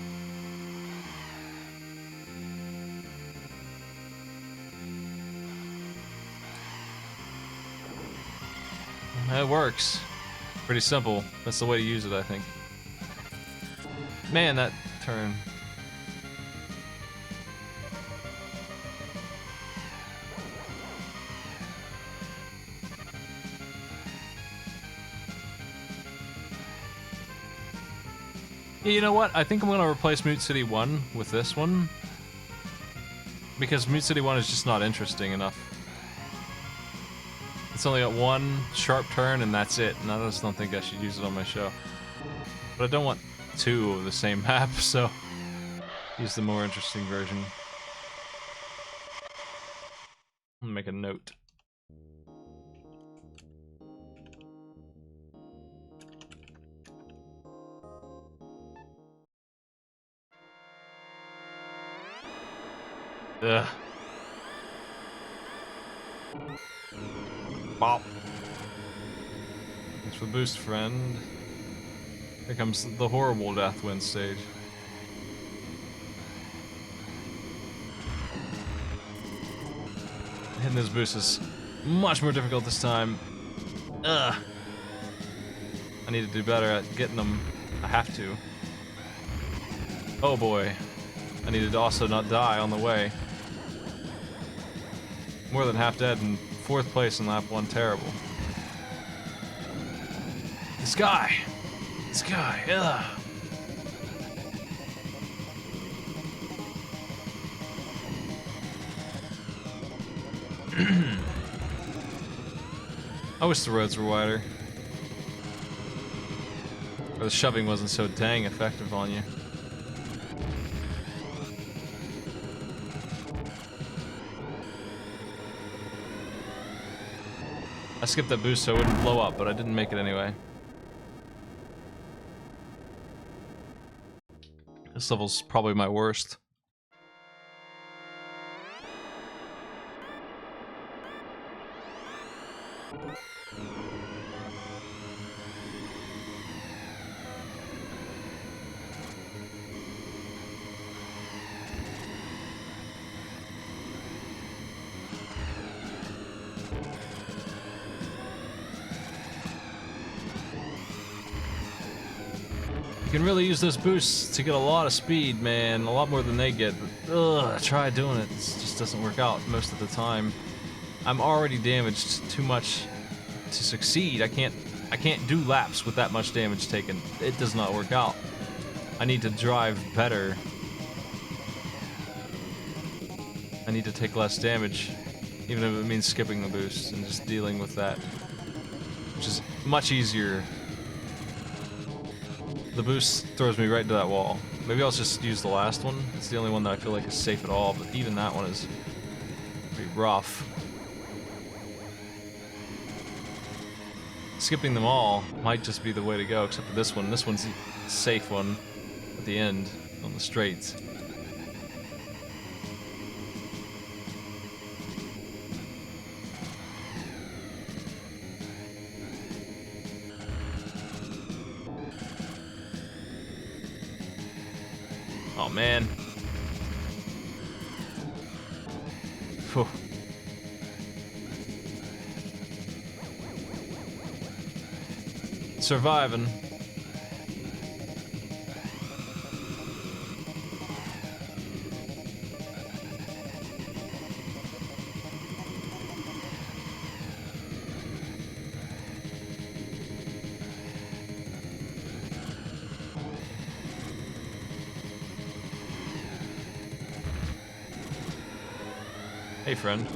It works. Pretty simple. That's the way to use it, I think. Man, that turn. Yeah, you know what? I think I'm gonna replace Mute City 1 with this one. Because Mute City 1 is just not interesting enough. It's only got one sharp turn and that's it, and I just don't think I should use it on my show. But I don't want two of the same map, so use the more interesting version. I'm gonna make a note. Ugh. Bop. Thanks for the boost, friend. Here comes the horrible Death Wind stage. Hitting this boost is much more difficult this time. Ugh. I need to do better at getting them. I have to. Oh boy. I needed to also not die on the way. More than half dead and 4th place in lap 1. Terrible. This guy. This guy. Ugh. I wish the roads were wider. Or the shoving wasn't so dang effective on you. I skipped that boost so it wouldn't blow up, but I didn't make it anyway. This level's probably my worst. You can really use those boosts to get a lot of speed, man. A lot more than they get. But, ugh, try doing it. It just doesn't work out most of the time. I'm already damaged too much to succeed. I I can't do laps with that much damage taken. It does not work out. I need to drive better. I need to take less damage, even if it means skipping the boost and just dealing with that, which is much easier. The boost throws me right into that wall. Maybe I'll just use the last one. It's the only one that I feel like is safe at all, but even that one is pretty rough. Skipping them all might just be the way to go, except for this one. This one's the safe one at the end on the straights. Oh man. Whew. Surviving. Hey, friend.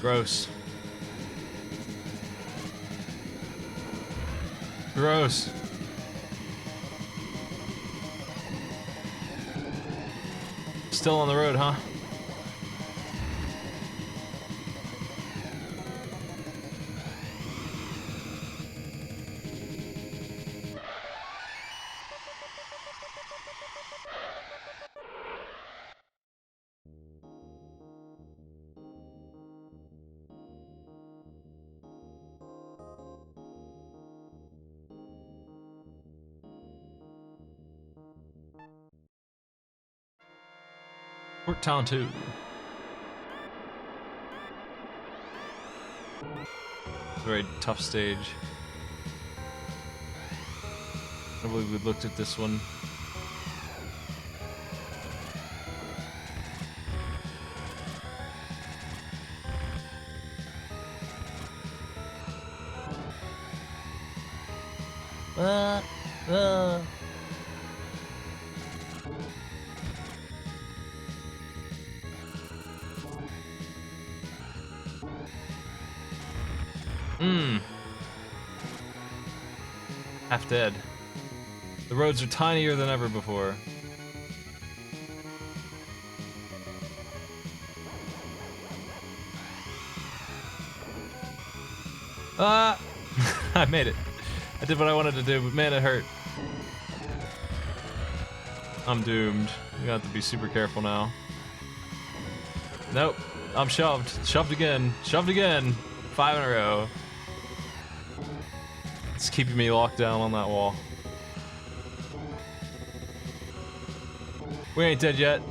Gross. Gross. Still on the road, huh? Town 2. Very tough stage. I believe we looked at this one. Half dead. The roads are tinier than ever before. Ah! I made it. I did what I wanted to do, but man, it hurt. I'm doomed. I'm gonna have to be super careful now. Nope. I'm shoved. Shoved again. Shoved again. 5 in a row. It's keeping me locked down on that wall. We ain't dead yet.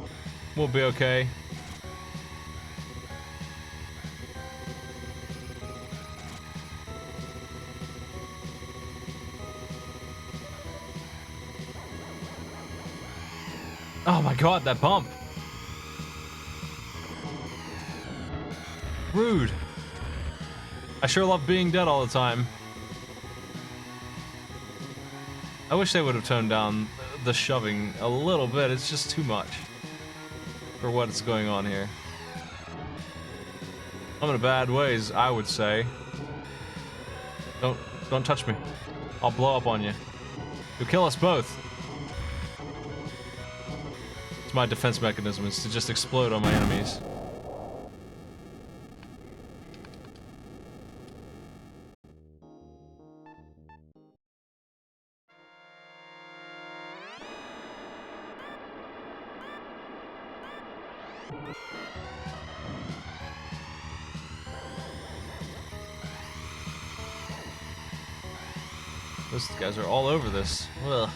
We'll be okay. Oh my god, that bump! Rude. I sure love being dead all the time. I wish they would have toned down the shoving a little bit. It's just too much for what's going on here. I'm in a bad ways, I would say. Don't touch me. I'll blow up on you. You'll kill us both. It's my defense mechanism, is to just explode on my enemies. Those guys are all over this. Ugh.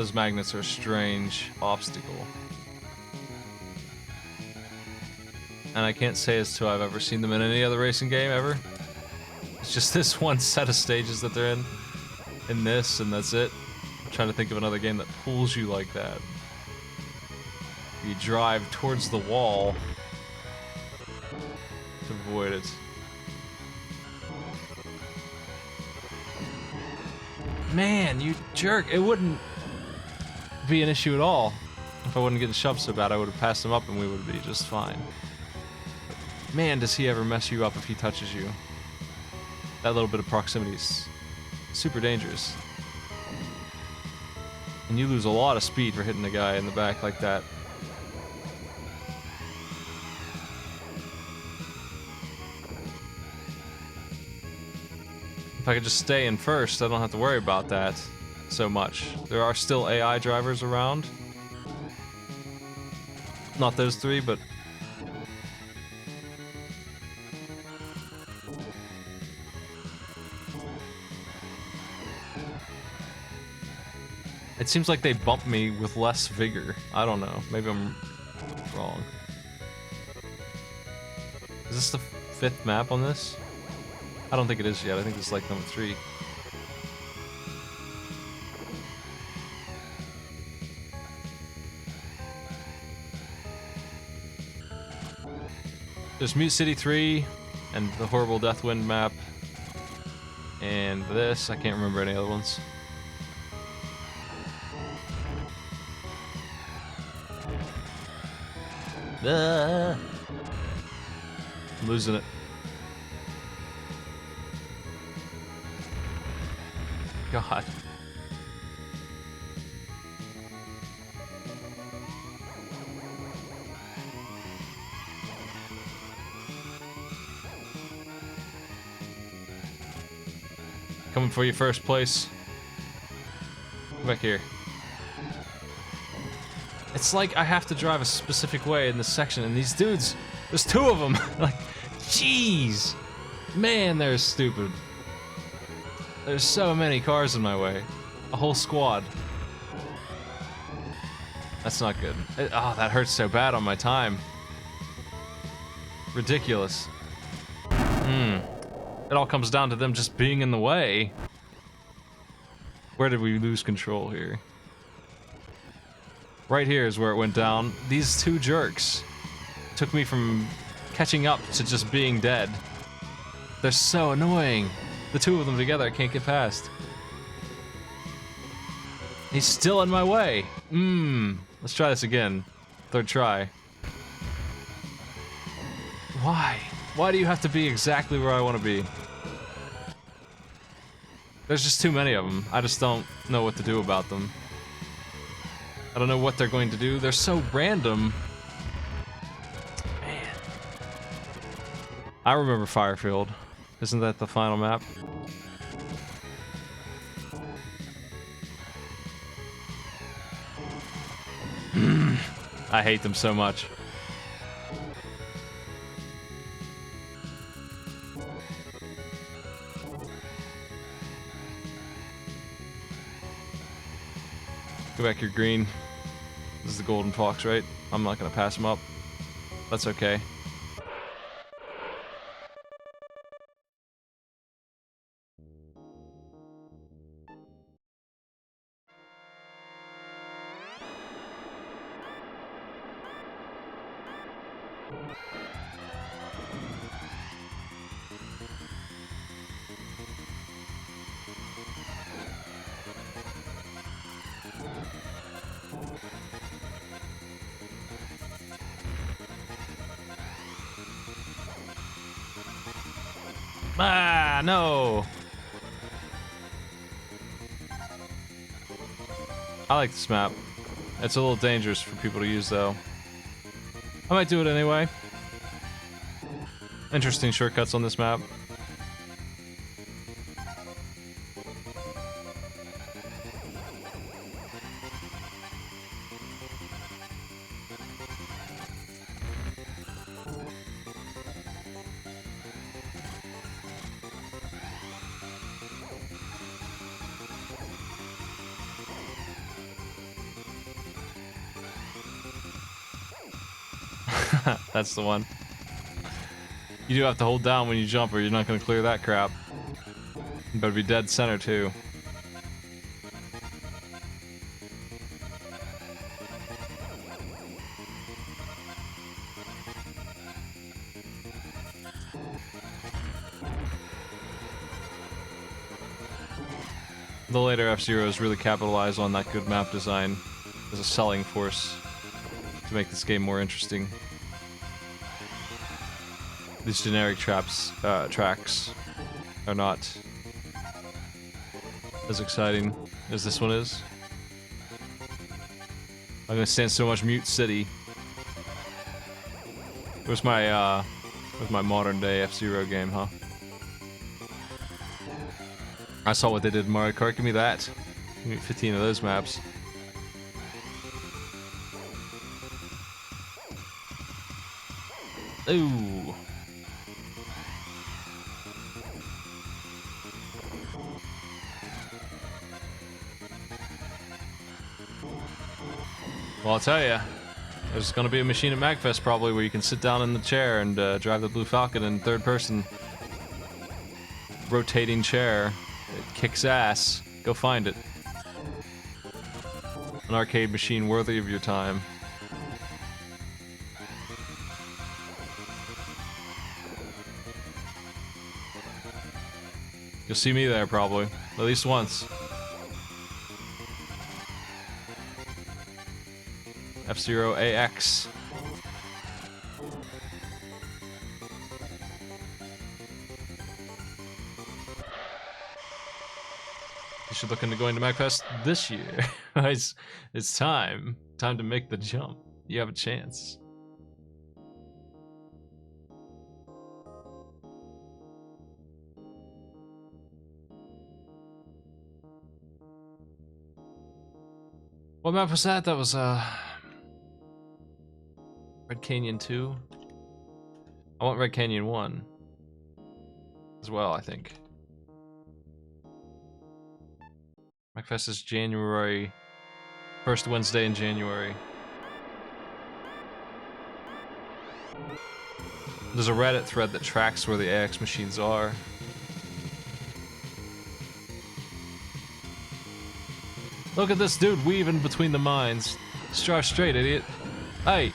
Those magnets are a strange obstacle. And I can't say as to I've ever seen them in any other racing game ever. It's just this one set of stages that they're in this, and that's it. I'm trying to think of another game that pulls you like that. You drive towards the wall to avoid it. Man, you jerk. It wouldn't be an issue at all. If I wasn't getting shoved so bad, I would have passed him up and we would be just fine. But man, does he ever mess you up if he touches you. That little bit of proximity is super dangerous. And you lose a lot of speed for hitting a guy in the back like that. If I could just stay in first, I don't have to worry about that so much. There are still AI drivers around. Not those three, but... It seems like they bump me with less vigor. I don't know. Maybe I'm wrong. Is this the 5th map on this? I don't think it is yet. I think it's like number 3. There's Mute City 3 and the horrible Deathwind map. And this, I can't remember any other ones. I'm losing it. God. Coming for you, first place. Come back here. It's like I have to drive a specific way in this section, and these dudes, there's 2 of them. Like, jeez. Man, they're stupid. There's so many cars in my way. A whole squad. That's not good. Oh, that hurts so bad on my time. Ridiculous. It all comes down to them just being in the way. Where did we lose control here? Right here is where it went down. These 2 jerks took me from catching up to just being dead. They're so annoying. The 2 of them together I can't get past. He's still in my way. Let's try this again. 3rd try. Why? Why do you have to be exactly where I want to be? There's just too many of them. I just don't know what to do about them. I don't know what they're going to do. They're so random. Man. I remember Firefield. Isn't that the final map? I hate them so much. Go back here, green. This is the golden fox, right? I'm not gonna pass him up. That's okay. Ah, no! I like this map. It's a little dangerous for people to use, though. I might do it anyway. Interesting shortcuts on this map. That's the one. You do have to hold down when you jump or you're not gonna clear that crap. You better be dead center too. The later F-Zeros really capitalize on that good map design as a selling force to make this game more interesting. These generic tracks are not as exciting as this one is. I'm gonna stand so much Mute City. Where's my modern day F-Zero game, huh? I saw what they did in Mario Kart. Give me that. Give me 15 of those maps. Ooh. Well, I'll tell you, there's gonna be a machine at MagFest probably where you can sit down in the chair and drive the Blue Falcon in third person. Rotating chair. It kicks ass. Go find it. An arcade machine worthy of your time. You'll see me there probably. At least once. F-Zero AX. You should look into going to MagFest this year. it's time. Time to make the jump. You have a chance. What map was that? That was Red Canyon 2. I want Red Canyon 1 as well, I think. MagFest is January, first Wednesday in January. There's a Reddit thread that tracks where the AX machines are. Look at this dude weaving between the mines. Just drive straight, idiot. Hey!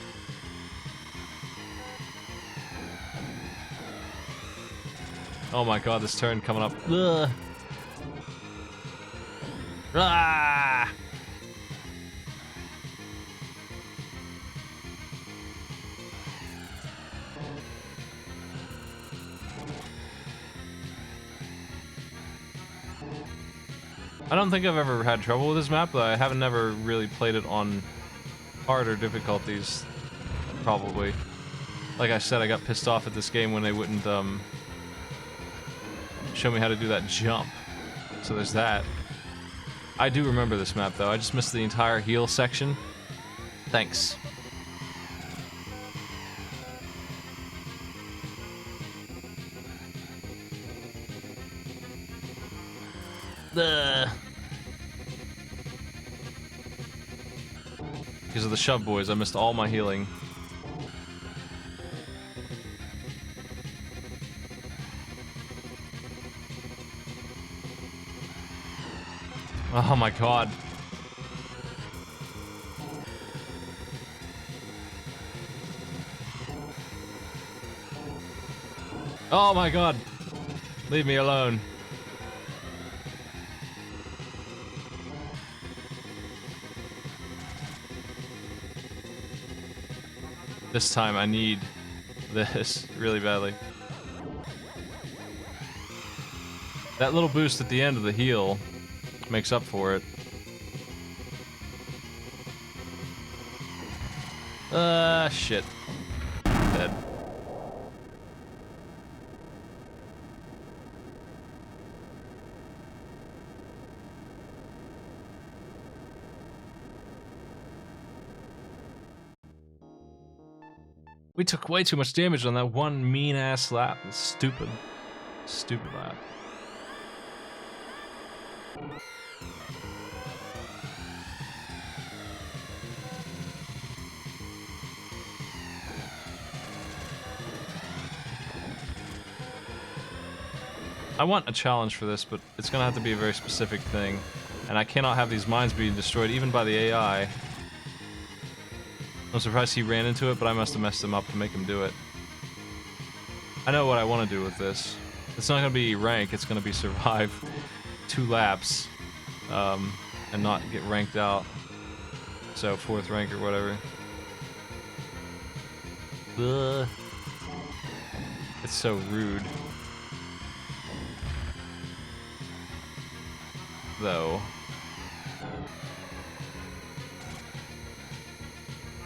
Oh my god, this turn coming up. Ugh. Ah! I don't think I've ever had trouble with this map, but I haven't never really played it on harder difficulties, probably. Like I said, I got pissed off at this game when they wouldn't show me how to do that jump. So there's that. I do remember this map though, I just missed the entire heel section. Thanks. Because of the shove boys, I missed all my healing. Oh my god. Oh my god. Leave me alone. This time I need this really badly. That little boost at the end of the heal makes up for it. Shit. Dead. We took way too much damage on that one mean-ass lap. It's stupid. Stupid lap. I want a challenge for this, but it's gonna have to be a very specific thing. And I cannot have these mines being destroyed even by the AI. I'm surprised he ran into it, but I must have messed him up to make him do it. I know what I want to do with this. It's not gonna be rank, it's gonna be survive 2 laps. And not get ranked out. So 4th rank or whatever. Ugh. It's so rude. Though.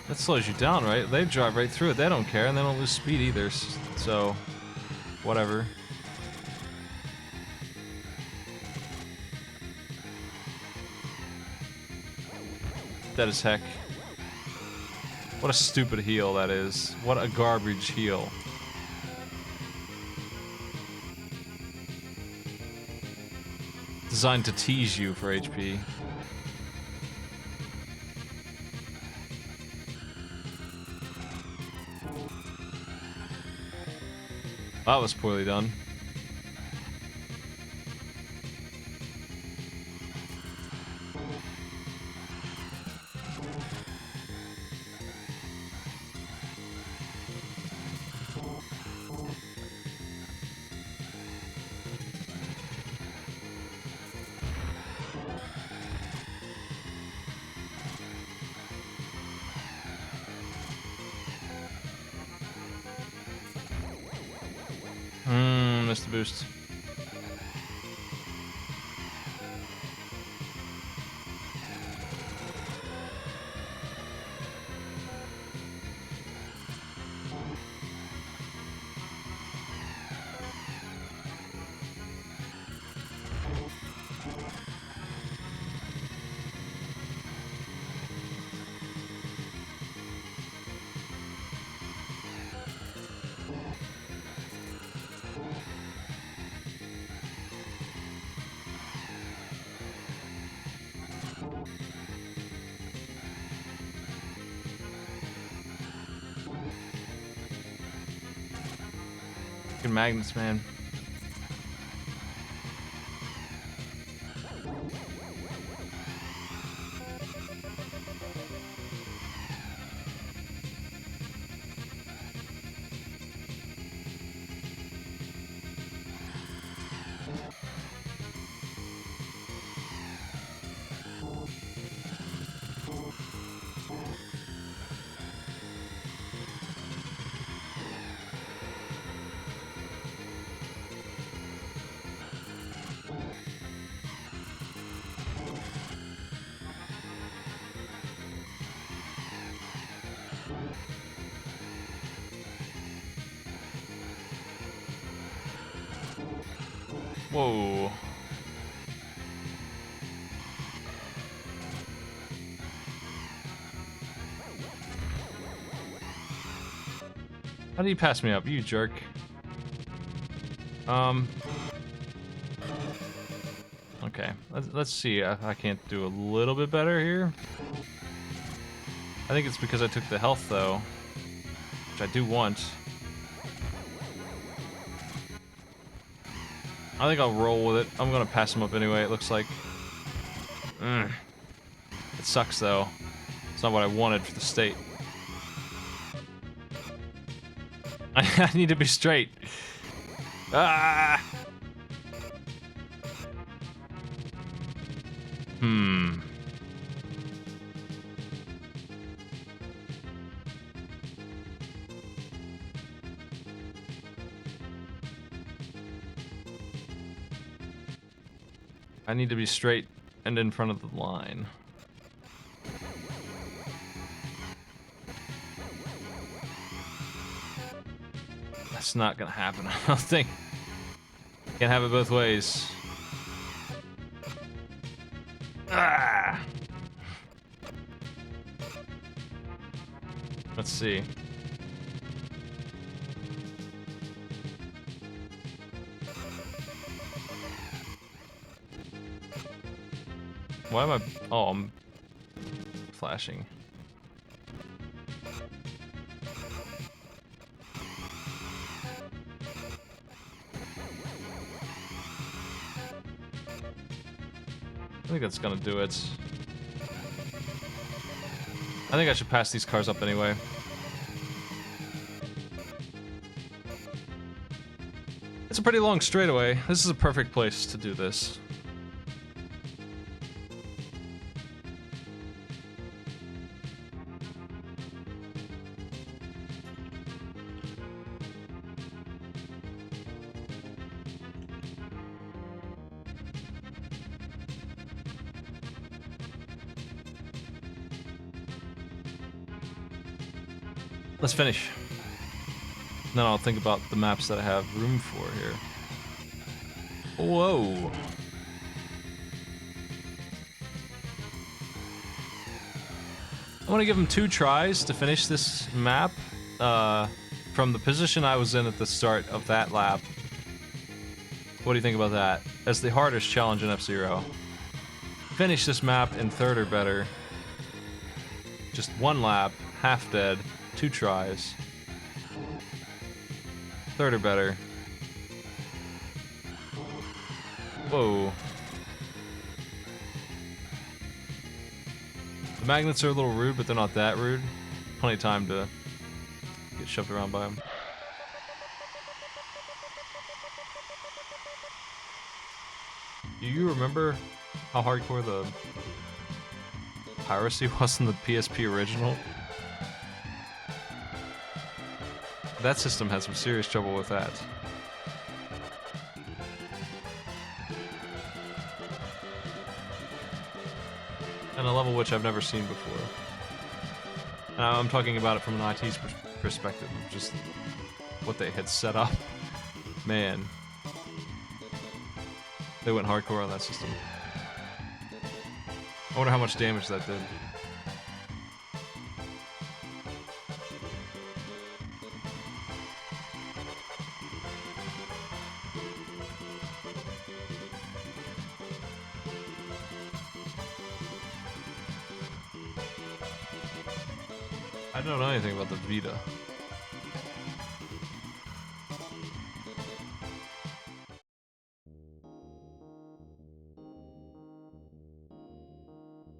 That slows you down, right? They drive right through it. They don't care, and they don't lose speed either. So, whatever. Dead as heck. What a stupid heal that is. What a garbage heal. Designed to tease you for HP. That was poorly done. Missed the boost. Fucking magnets, man. Whoa. How do you pass me up, you jerk? Okay, let's see if I can't do a little bit better here. I think it's because I took the health, though, which I do want. I think I'll roll with it. I'm gonna pass him up anyway, it looks like. It sucks, though. It's not what I wanted for the state. I need to be straight. Ah! I need to be straight and in front of the line. That's not gonna happen, I don't think. Can't have it both ways. Ah! Let's see. Why am I... Oh, I'm flashing. think that's gonna do it. I think I should pass these cars up anyway. It's a pretty long straightaway. This is a perfect place to do this. Let's finish. Then I'll think about the maps that I have room for here. Whoa. I want to give him 2 tries to finish this map. From the position I was in at the start of that lap. What do you think about that? As the hardest challenge in F-Zero. Finish this map in 3rd or better. Just 1 lap, half dead, 2 tries. 3rd or better. Whoa. The magnets are a little rude, but they're not that rude. Plenty of time to get shoved around by them. Do you remember how hardcore the piracy was in the PSP original? That system had some serious trouble with that. And a level which I've never seen before. And I'm talking about it from an IT's perspective, of just what they had set up. Man. They went hardcore on that system. I wonder how much damage that did. I don't know anything about the Vita.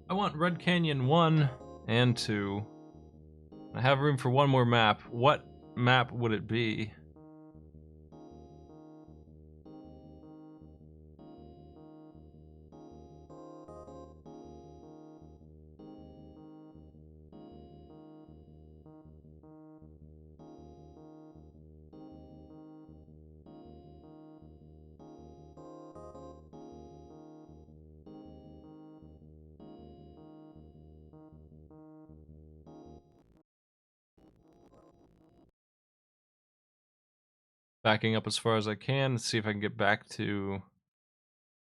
I want Red Canyon 1 and 2. I have room for 1 more map. What map would it be? Backing up as far as I can. Let's see if I can get back to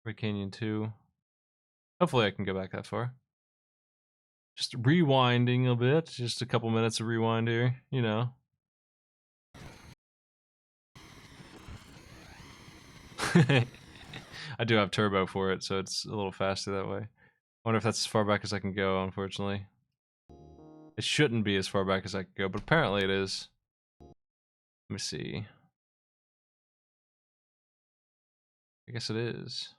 Red Canyon 2. Hopefully I can go back that far. Just rewinding a bit. Just a couple minutes of rewind here, you know. I do have turbo for it, so it's a little faster that way. I wonder if that's as far back as I can go, unfortunately. It shouldn't be as far back as I can go, but apparently it is. Let me see. I guess it is.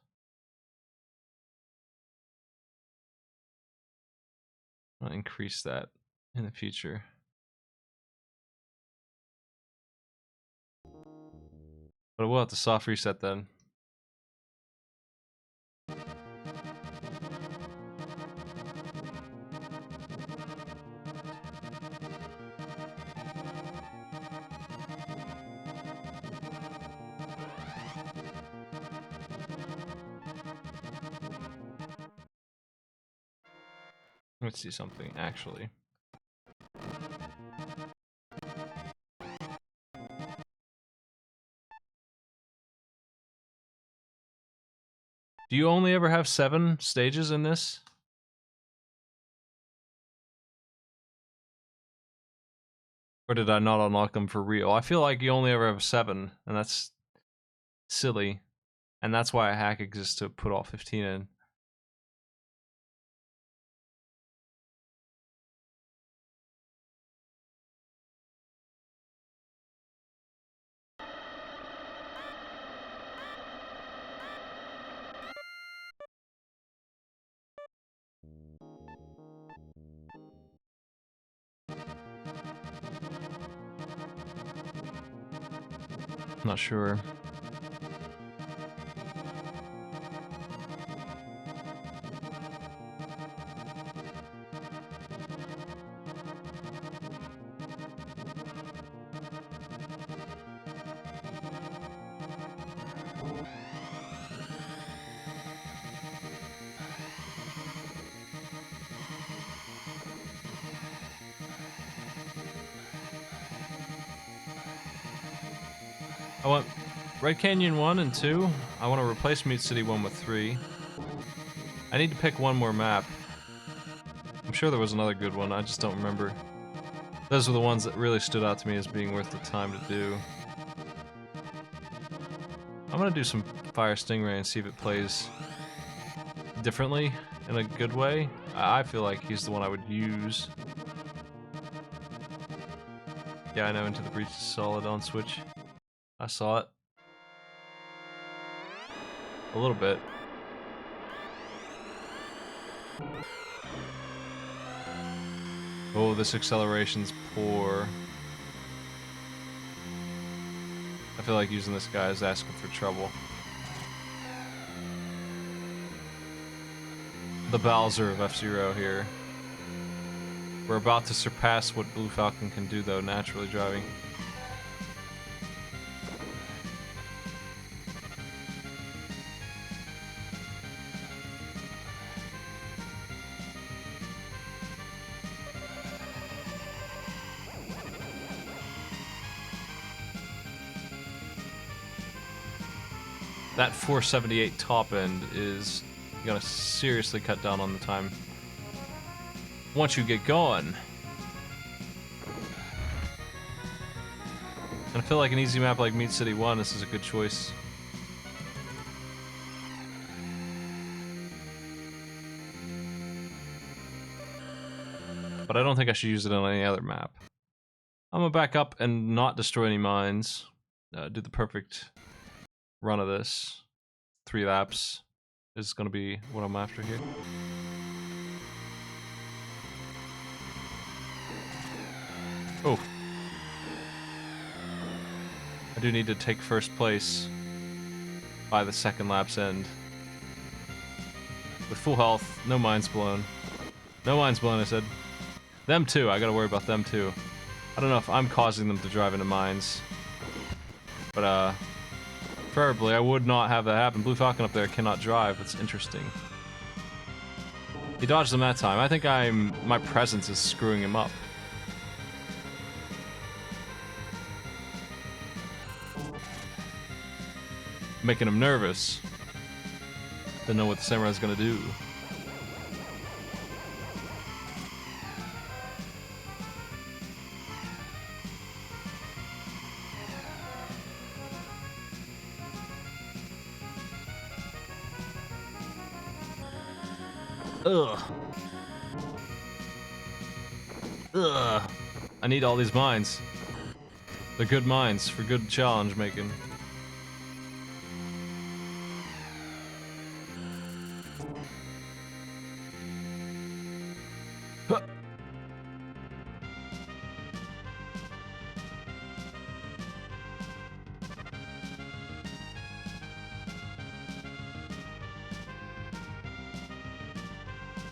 I'll increase that in the future. But we'll have to soft reset then. Let's see something, actually. Do you only ever have 7 stages in this? Or did I not unlock them for real? I feel like you only ever have 7, and that's silly. And that's why a hack exists to put all 15 in. Not sure. I want Red Canyon 1 and 2. I want to replace Mute City 1 with 3. I need to pick one more map. I'm sure there was another good one, I just don't remember. Those were the ones that really stood out to me as being worth the time to do. I'm gonna do some Fire Stingray and see if it plays differently in a good way. I feel like he's the one I would use. Yeah, I know Into the Breach is solid on Switch. I saw it. A little bit. Oh, this acceleration's poor. I feel like using this guy is asking for trouble. The Bowser of F-Zero here. We're about to surpass what Blue Falcon can do though, naturally driving. That 478 top end is gonna seriously cut down on the time once you get going. And I feel like an easy map like Meat City 1, this is a good choice. But I don't think I should use it on any other map. I'm gonna back up and not destroy any mines. Do the perfect run of this. 3 laps is gonna be what I'm after here. Oh. I do need to take first place by the second lap's end. With full health, no mines blown. No mines blown, I said. Them too, I gotta worry about them too. I don't know if I'm causing them to drive into mines. But, preferably, I would not have that happen. Blue Falcon up there cannot drive, it's interesting. He dodged them that time. I think my presence is screwing him up. Making him nervous. Didn't know what the samurai's gonna do. Ugh. Ugh. I need all these mines. They're good mines for good challenge making. Huh.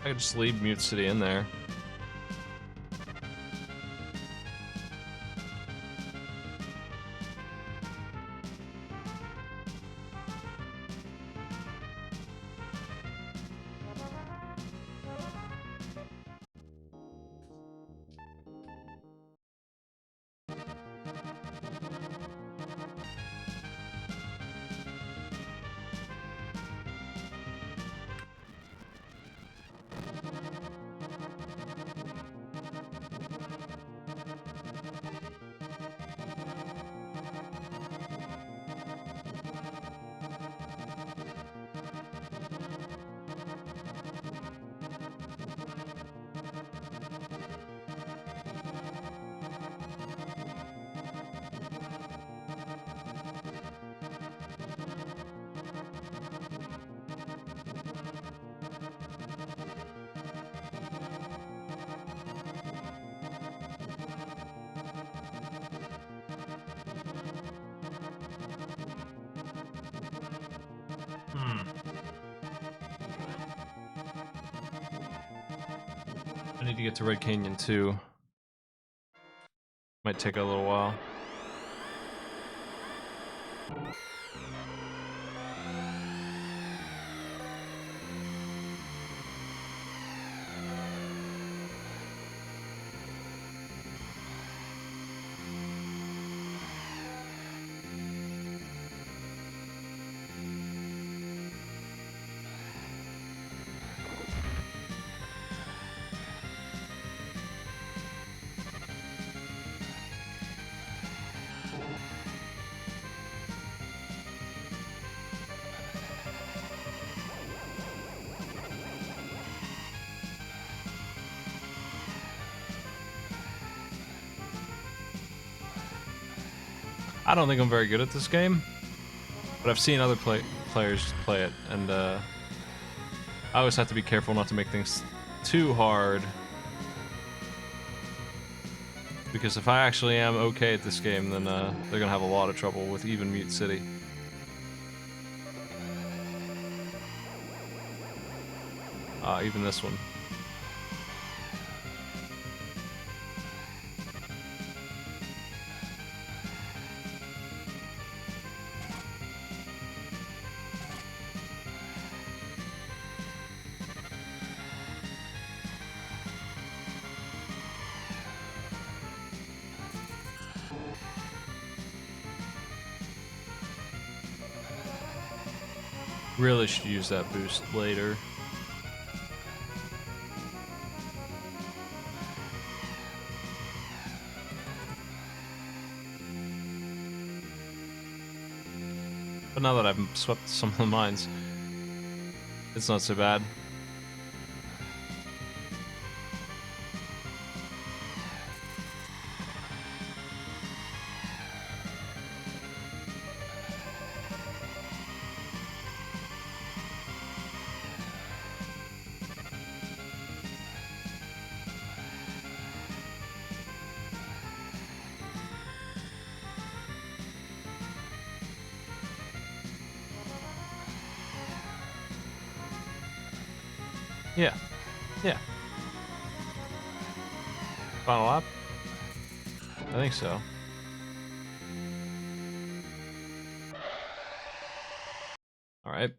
I could just leave Mute City in there. Need to get to Red Canyon too. Might take a little while. I don't think I'm very good at this game, but I've seen other players play it, and I always have to be careful not to make things too hard. Because if I actually am okay at this game, then they're gonna have a lot of trouble with even Mute City. Even this one. Really should use that boost later. But now that I've swept some of the mines, it's not so bad. Yeah. Yeah. Final lap? I think so. Alright.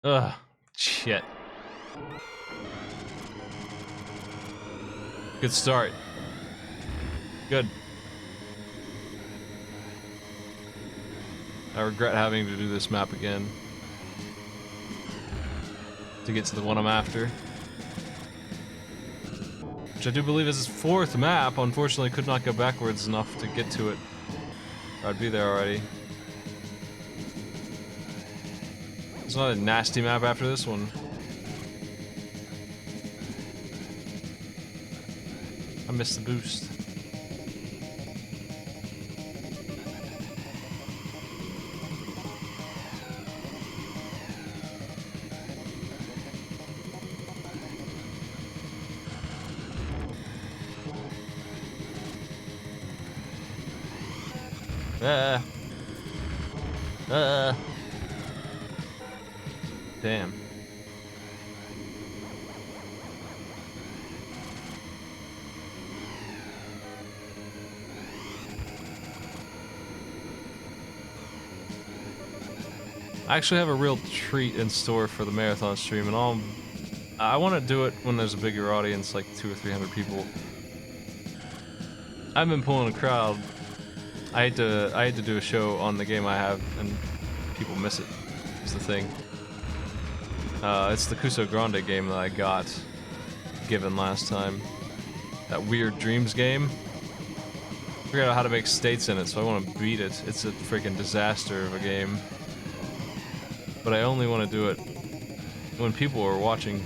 Ugh. Shit. Good start. Good. I regret having to do this map again. To get to the one I'm after. Which I do believe is his fourth map. Unfortunately, could not go backwards enough to get to it. Or I'd be there already. There's not a nasty map after this one. I missed the boost. Damn. I actually have a real treat in store for the marathon stream, and I want to do it when there's a bigger audience, like 200 or 300 people. I've been pulling a crowd. I hate to do a show on the game I have, and people miss it. It's the thing. It's the Kuso Grande game that I got given last time. That Weird Dreams game. I figured out how to make states in it, so I want to beat it. It's a freaking disaster of a game. But I only want to do it when people are watching.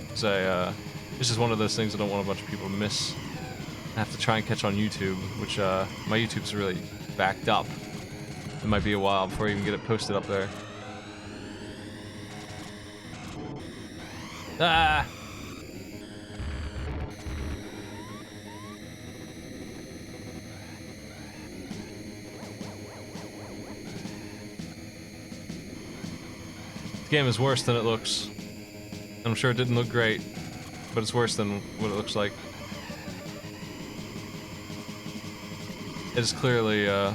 Because this is one of those things I don't want a bunch of people to miss. I have to try and catch on YouTube, which my YouTube's really backed up. It might be a while before I even get it posted up there. Ah! The game is worse than it looks. I'm sure it didn't look great. but it's worse than what it looks like. It is clearly a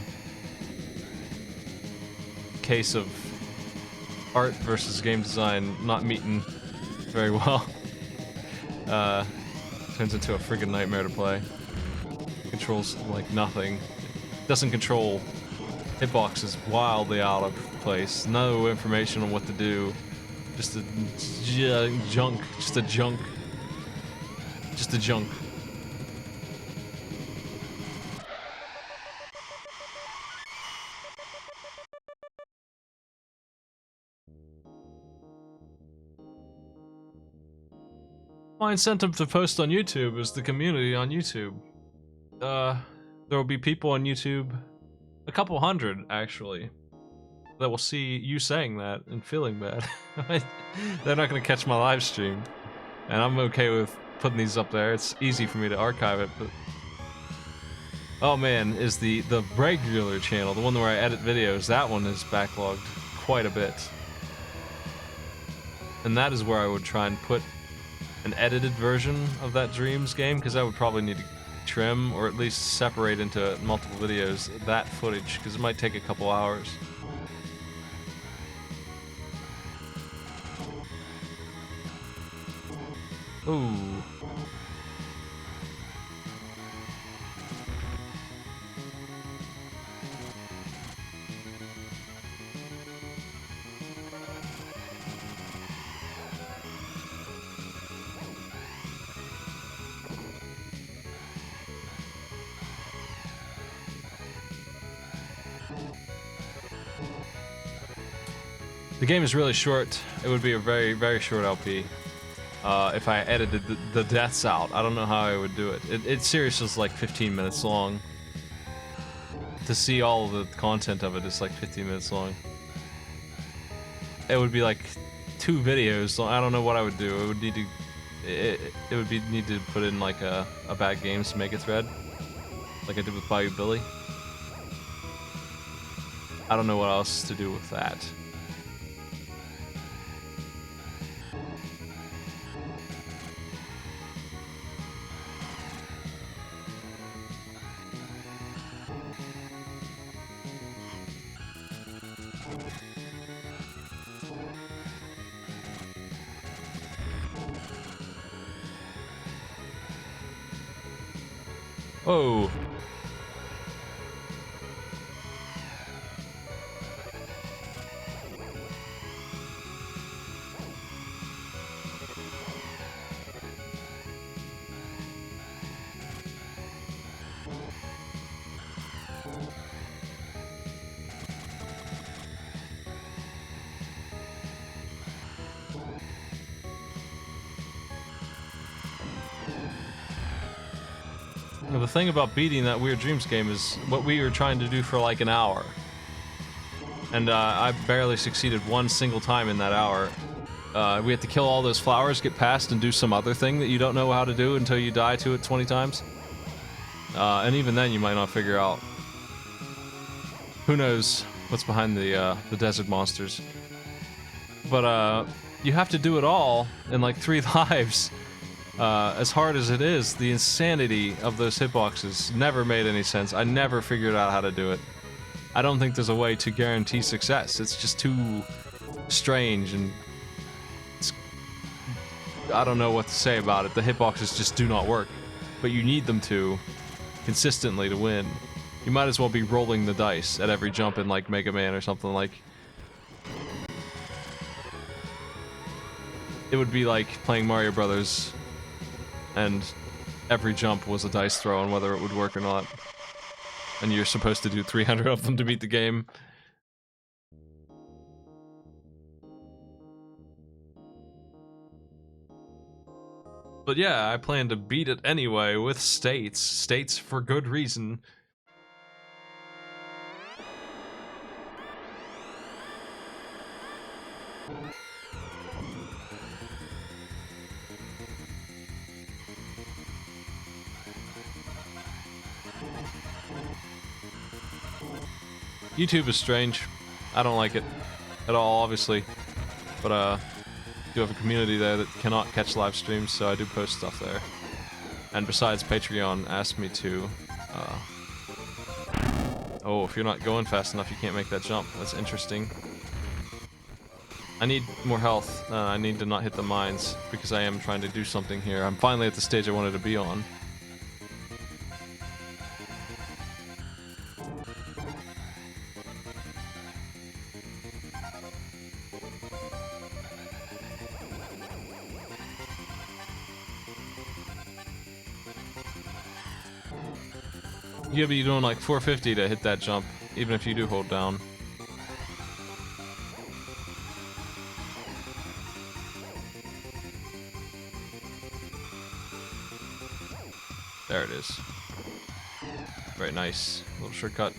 case of art versus game design not meeting very well. Turns into a friggin' nightmare to play. Controls like nothing. Doesn't control hitboxes wildly out of place. No information on what to do. Just a junk. Just a junk. Just a junk. My incentive to post on YouTube is the community on YouTube. There will be people on YouTube, a couple hundred actually, that will see you saying that and feeling bad. They're not gonna catch my live stream, and I'm okay with putting these up there. It's easy for me to archive it, but oh man, is the regular channel, the one where I edit videos, that one is backlogged quite a bit, and that is where I would try and put an edited version of that Dreams game, because I would probably need to trim or at least separate into multiple videos that footage, because it might take a couple hours. Ooh. The game is really short. It would be a very, very short LP. If I edited the deaths out, I don't know how I would do it. It seriously is like 15 minutes long. To see all of the content of it is like 15 minutes long. It would be like 2 videos long. I don't know what I would do. It would need to... It would be need to put in like a bad games to make a thread. Like I did with Bayou Billy. I don't know what else to do with that. Whoa. The thing about beating that Weird Dreams game is what we were trying to do for like an hour. And I barely succeeded one single time in that hour. We had to kill all those flowers, get past, and do some other thing that you don't know how to do until you die to it 20 times. And even then you might not figure out. Who knows what's behind the desert monsters. But you have to do it all in like 3 lives. As hard as it is, the insanity of those hitboxes never made any sense. I never figured out how to do it. I don't think there's a way to guarantee success. It's just too strange, and I don't know what to say about it. The hitboxes just do not work, but you need them to consistently to win. You might as well be rolling the dice at every jump in like Mega Man or something. Like, it would be like playing Mario Brothers and every jump was a dice throw on whether it would work or not. And you're supposed to do 300 of them to beat the game. But yeah, I plan to beat it anyway with states. States for good reason. YouTube is strange. I don't like it at all, obviously. But do have a community there that cannot catch live streams, so I do post stuff there. And besides, Patreon asked me to, oh, if you're not going fast enough, you can't make that jump. That's interesting. I need more health. I need to not hit the mines, because I am trying to do something here. I'm finally at the stage I wanted to be on. You gotta be doing like 450 to hit that jump, even if you do hold down. There it is. Very nice. Little shortcut.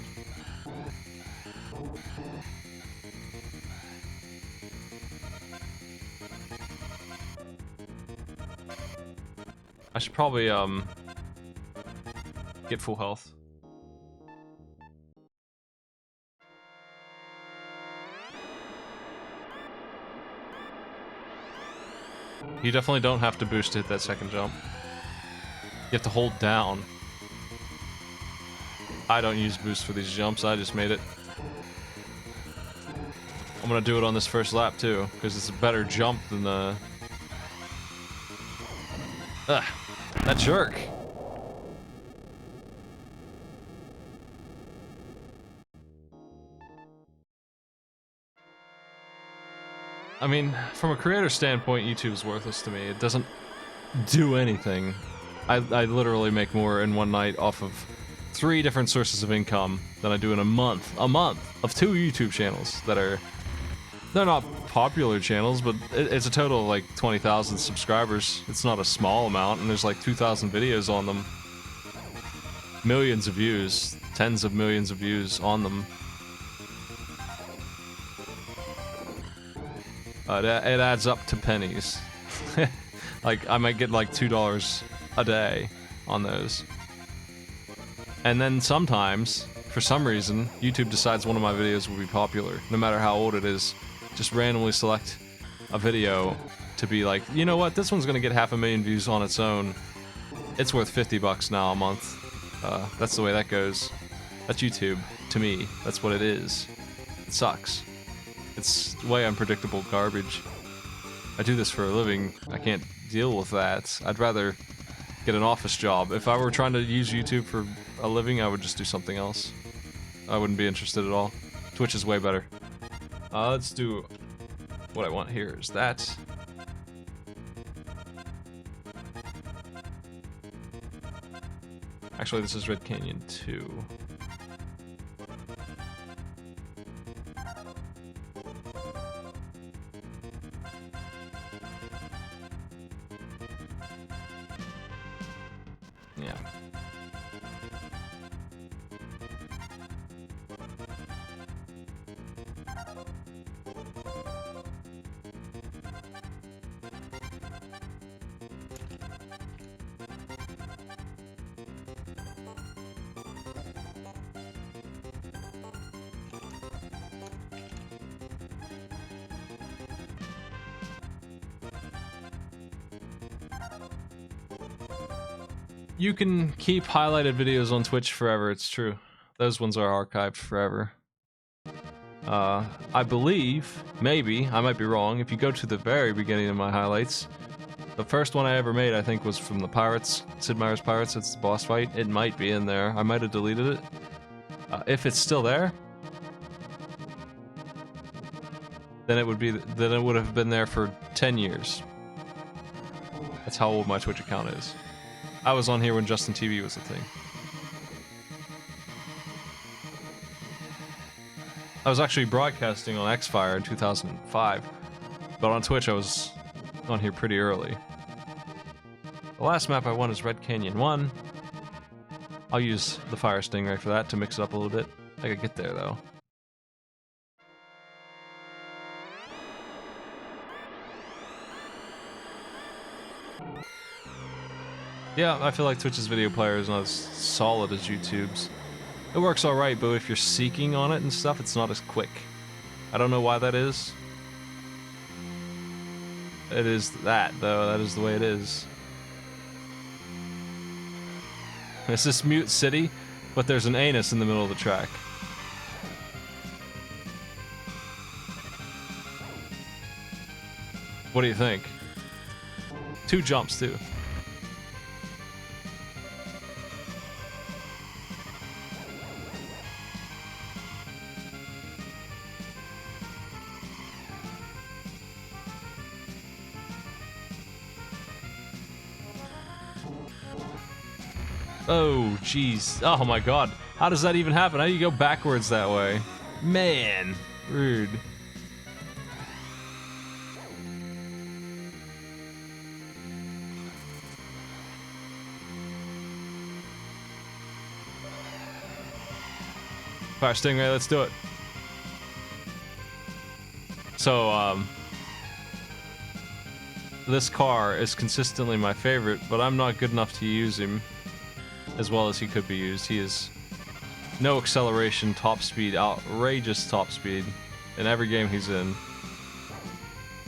I should probably, get full health. You definitely don't have to boost to hit that second jump. You have to hold down. I don't use boost for these jumps, I just made it. I'm gonna do it on this first lap too, because it's a better jump than the... Ugh, that jerk! I mean, from a creator standpoint, YouTube's worthless to me. It doesn't do anything. I literally make more in one night off of 3 different sources of income than I do in a month. A month of 2 YouTube channels that are... They're not popular channels, but it's a total of like 20,000 subscribers. It's not a small amount, and there's like 2,000 videos on them. Millions of views. Tens of millions of views on them. It adds up to pennies. Like, I might get like $2 a day on those. And then sometimes, for some reason, YouTube decides one of my videos will be popular, no matter how old it is. Just randomly select a video to be like, you know what, this one's gonna get 500,000 views on its own. It's worth $50 now a month. That's the way that goes. That's YouTube, to me. That's what it is. It sucks. It's way unpredictable garbage. I do this for a living. I can't deal with that. I'd rather get an office job. If I were trying to use YouTube for a living, I would just do something else. I wouldn't be interested at all. Twitch is way better. Let's do... What I want here is that. Actually, this is Red Canyon 2. Yeah. You can keep highlighted videos on Twitch forever, it's true. Those ones are archived forever. I believe, maybe, I might be wrong, if you go to the very beginning of my highlights, the first one I ever made, I think, was from the Pirates, Sid Meier's Pirates, it's the boss fight. It might be in there. I might have deleted it. If it's still there, then it would have been there for 10 years. That's how old my Twitch account is. I was on here when Justin TV was a thing. I was actually broadcasting on Xfire in 2005, but on Twitch I was on here pretty early. The last map I won is Red Canyon 1. I'll use the Fire Stingray for that to mix it up a little bit. I gotta get there though. Yeah, I feel like Twitch's video player is not as solid as YouTube's. It works alright, but if you're seeking on it and stuff, it's not as quick. I don't know why that is. it is that, though. That is the way it is. It's this Mute City, but there's an anus in the middle of the track. What do you think? 2 jumps, too. Oh, jeez. Oh my god. How does that even happen? How do you go backwards that way? Man. Rude. Fire Stingray, let's do it. So, this car is consistently my favorite, but I'm not good enough to use him as well as he could be used. He is no acceleration, top speed, outrageous top speed in every game he's in.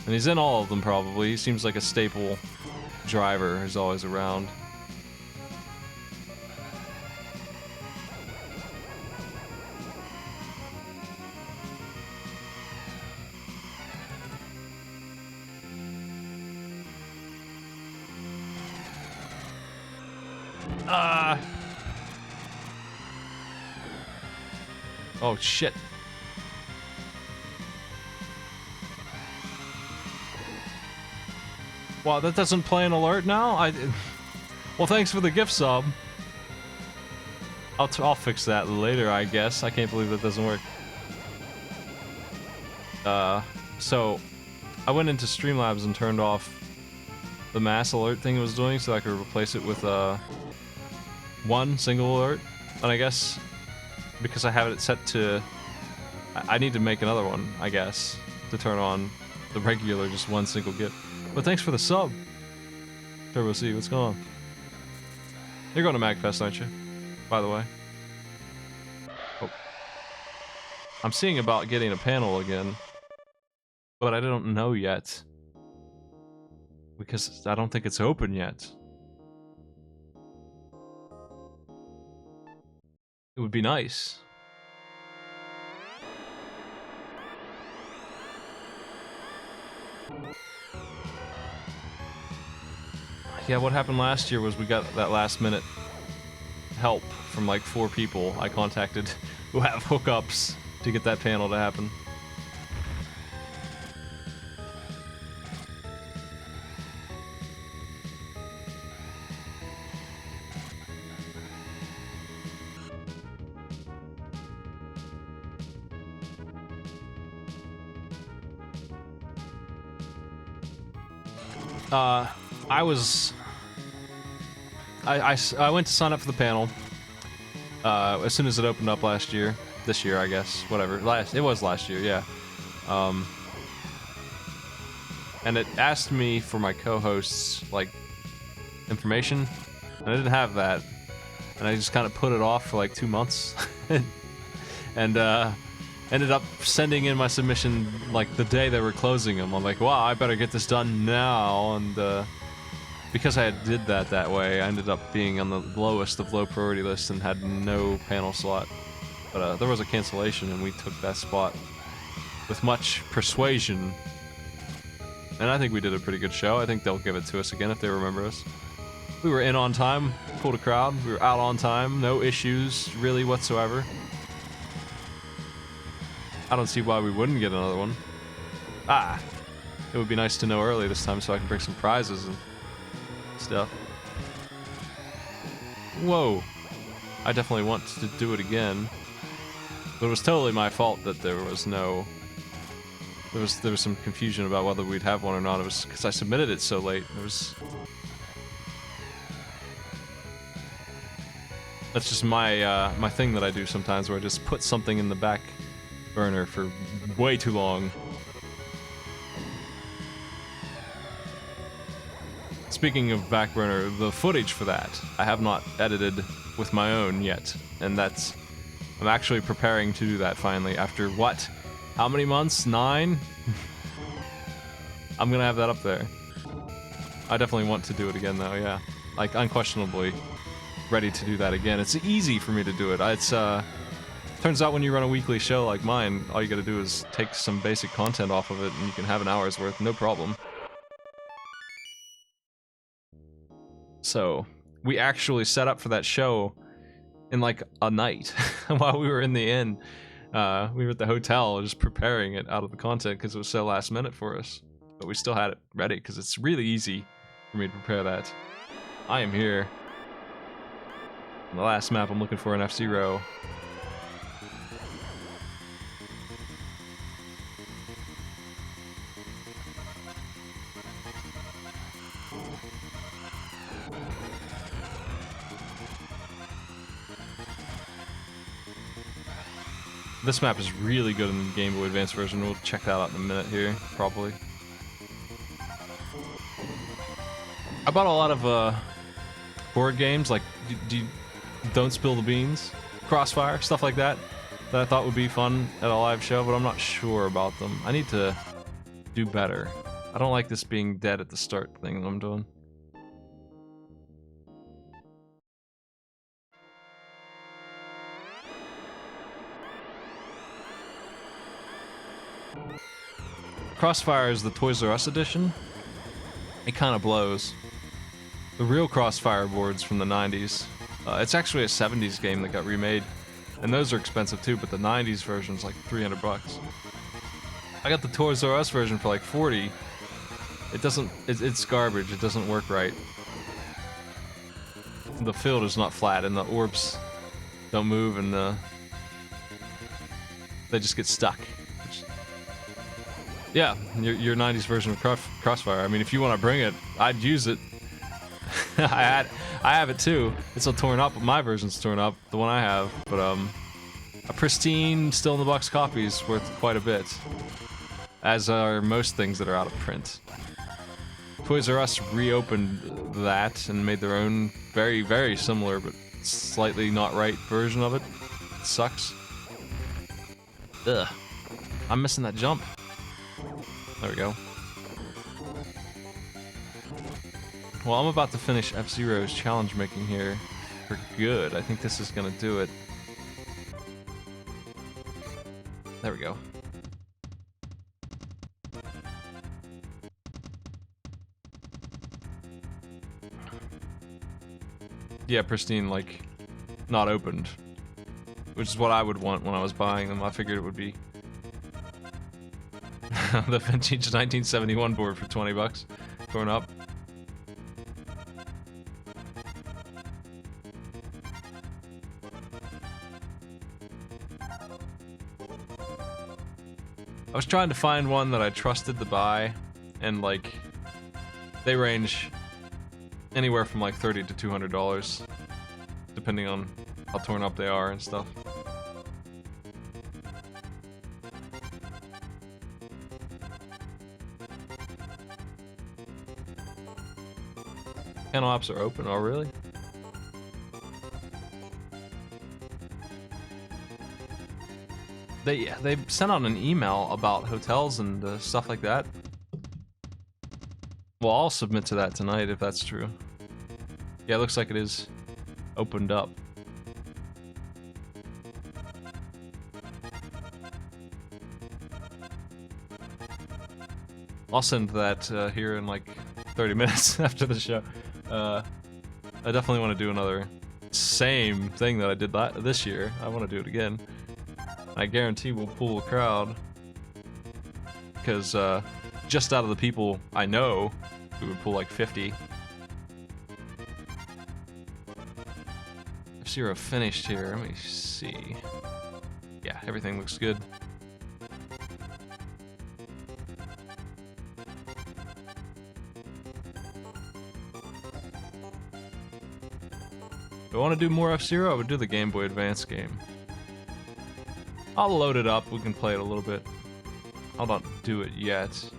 And he's in all of them, probably. He seems like a staple driver who's always around. Oh, shit. Wow, that doesn't play an alert now? Well, thanks for the gift sub. I'll fix that later, I guess. I can't believe that doesn't work. So I went into Streamlabs and turned off the mass alert thing it was doing so I could replace it with one single alert. And I guess because I have it set to, I need to make another one, I guess, to turn on the regular just one single gift. But thanks for the sub, Turbo C. What's going on? You're going to MagFest, aren't you? By the way. Oh. I'm seeing about getting a panel again, but I don't know yet because I don't think it's open yet. It would be nice. Yeah, what happened last year was we got that last minute help from like 4 people I contacted who have hookups to get that panel to happen. I went to sign up for the panel as soon as it opened up last year. This year, I guess. Whatever. It was last year, yeah. And it asked me for my co-hosts, like, information. And I didn't have that. And I just kind of put it off for like 2 months. And ended up sending in my submission like the day they were closing them. I'm like, wow, I better get this done now. And because I did that way, I ended up being on the lowest of low priority lists and had no panel slot. But there was a cancellation and we took that spot with much persuasion. And I think we did a pretty good show. I think they'll give it to us again if they remember us. We were in on time, pulled a crowd, we were out on time, no issues really whatsoever. I don't see why we wouldn't get another one. It would be nice to know early this time so I can bring some prizes and stuff. Whoa. I definitely want to do it again. But it was totally my fault that there was no... There was some confusion about whether we'd have one or not. It was because I submitted it so late. There was... That's just my my thing that I do sometimes, where I just put something in the back burner for way too long. Speaking of back burner, the footage for that I have not edited with my own yet, and I'm actually preparing to do that finally after what? How many months? 9? I'm gonna have that up there. I definitely want to do it again, though. Yeah, like unquestionably ready to do that again. It's easy for me to do it. It's turns out when you run a weekly show like mine, all you gotta do is take some basic content off of it, and you can have an hour's worth, no problem. So we actually set up for that show in like a night while we were in the inn. We were at the hotel just preparing it out of the content because it was so last minute for us. But we still had it ready because it's really easy for me to prepare that. I am here. On the last map, I'm looking for an F-Zero. This map is really good in the Game Boy Advance version. We'll check that out in a minute here, probably. I bought a lot of board games, like Don't Spill the Beans, Crossfire, stuff like that, that I thought would be fun at a live show, but I'm not sure about them. I need to do better. I don't like this being dead at the start thing that I'm doing. Crossfire is the Toys R Us edition. It kind of blows. The real Crossfire boards from the 90s. It's actually a 70s game that got remade. And those are expensive too, but the 90s version's like 300 bucks. I got the Toys R Us version for like 40. It doesn't, it's garbage, it doesn't work right. The field is not flat and the orbs don't move and they just get stuck. Yeah, your 90s version of Crossfire. I mean, if you want to bring it, I'd use it. I have it too. It's all torn up. My version's torn up, the one I have. But a pristine, still in the box copy is worth quite a bit. As are most things that are out of print. Toys R Us reopened that and made their own very, very similar but slightly not right version of it. It sucks. Ugh. I'm missing that jump. There we go. Well, I'm about to finish F-Zero's challenge making here for good. I think this is gonna do it. There we go. Yeah, pristine, like, not opened. Which is what I would want when I was buying them. I figured it would be the vintage 1971 board for 20 bucks. Torn up. I was trying to find one that I trusted to buy, and like, they range anywhere from like $30 to $200, depending on how torn up they are and stuff. Panel apps are open. Oh, really? They sent out an email about hotels and stuff like that. Well, I'll submit to that tonight if that's true. Yeah, it looks like it is opened up. I'll send that here in like 30 minutes after the show. I definitely want to do another same thing that I did this year. I want to do it again. I guarantee we'll pull a crowd. Because just out of the people I know, we would pull like 50. F-Zero finished here. Let me see. Yeah, everything looks good. If I want to do more F-Zero, I would do the Game Boy Advance game. I'll load it up, we can play it a little bit. I'll not do it yet.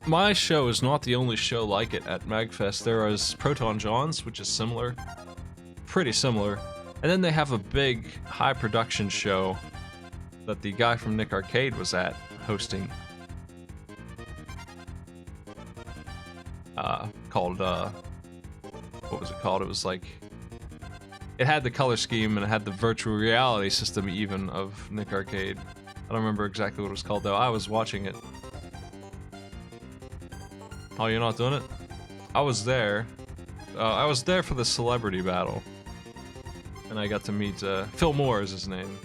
My show is not the only show like it at MagFest. There is Proton John's, which is similar. Pretty similar. And then they have a big, high production show that the guy from Nick Arcade was at, hosting. Called, what was it called? It was like... It had the color scheme and it had the virtual reality system even of Nick Arcade. I don't remember exactly what it was called though. I was watching it. Oh, you're not doing it? I was there. I was there for the celebrity battle. And I got to meet, Phil Moore is his name.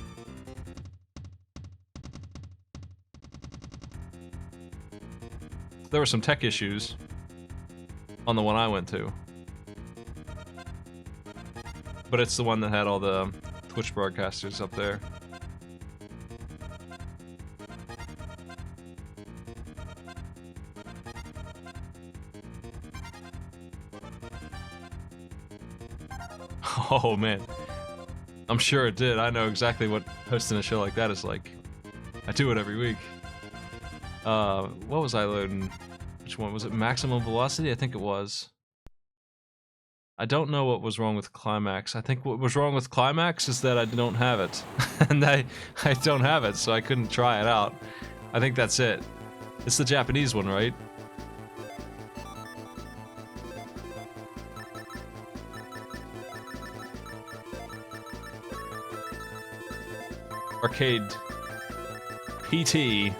There were some tech issues on the one I went to. But it's the one that had all the Twitch broadcasters up there. Oh man. I'm sure it did. I know exactly what hosting a show like that is like. I do it every week. What was I loading? Which one? Was it Maximum Velocity? I think it was. I don't know what was wrong with Climax. I think what was wrong with Climax is that I don't have it. And I don't have it, so I couldn't try it out. I think that's it. It's the Japanese one, right? Arcade PT.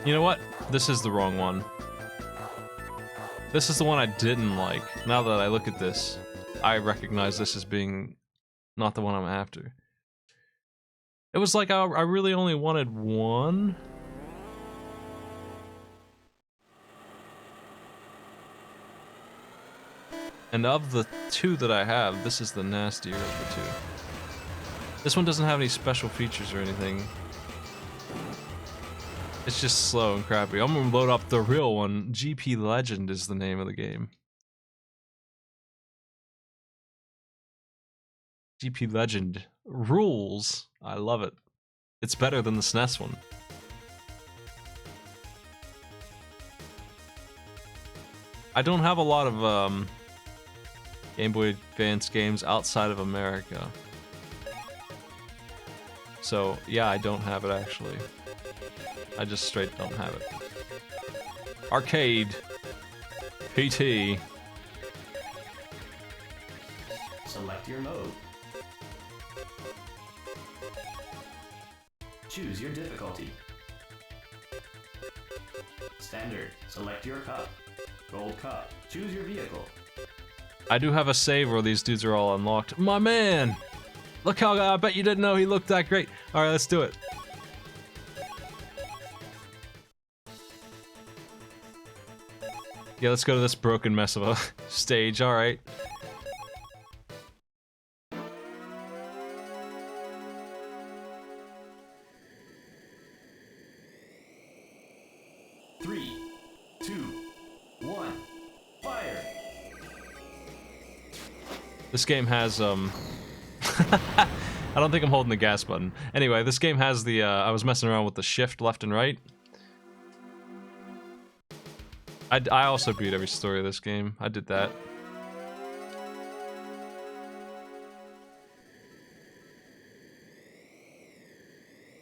You know what? This is the wrong one. This is the one I didn't like. Now that I look at this, I recognize this as being not the one I'm after. It was like I really only wanted one. And of the two that I have, this is the nastier of the two. This one doesn't have any special features or anything. It's just slow and crappy. I'm gonna load up the real one. GP Legend is the name of the game. GP Legend rules. I love it. It's better than the SNES one. I don't have a lot of Game Boy Advance games outside of America. So yeah, I don't have it actually. I just straight don't have it. Arcade PT. Select your mode. Choose your difficulty. Standard. Select your cup. Gold cup. Choose your vehicle. I do have a save where these dudes are all unlocked. My man! Look how, I bet you didn't know he looked that great. Alright, let's do it. Yeah, let's go to this broken mess of a stage, alright. Three, two, one, fire! This game has, I don't think I'm holding the gas button. Anyway, this game has the, I was messing around with the shift left and right. I also beat every story of this game. I did that.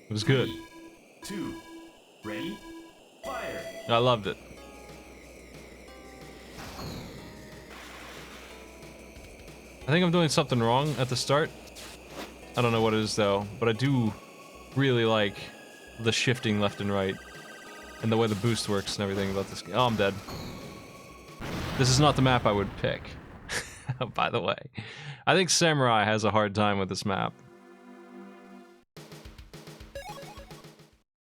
It was good. 3, 2, ready, fire! I loved it. I think I'm doing something wrong at the start. I don't know what it is though, but I do really like the shifting left and right. And the way the boost works and everything about this game. Oh, I'm dead. This is not the map I would pick. By the way. I think Samurai has a hard time with this map.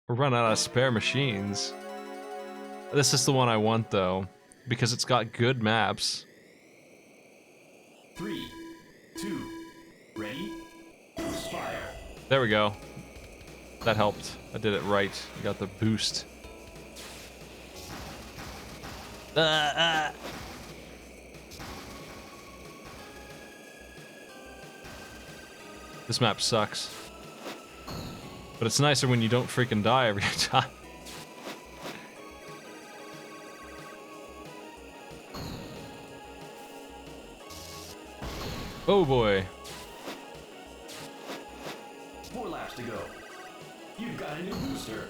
We're running out of spare machines. This is the one I want though, because it's got good maps. 3, 2, ready, fire! There we go. That helped. I did it right. I got the boost. This map sucks. But it's nicer when you don't freaking die every time. Oh boy. 4 laps to go. You've got a new booster.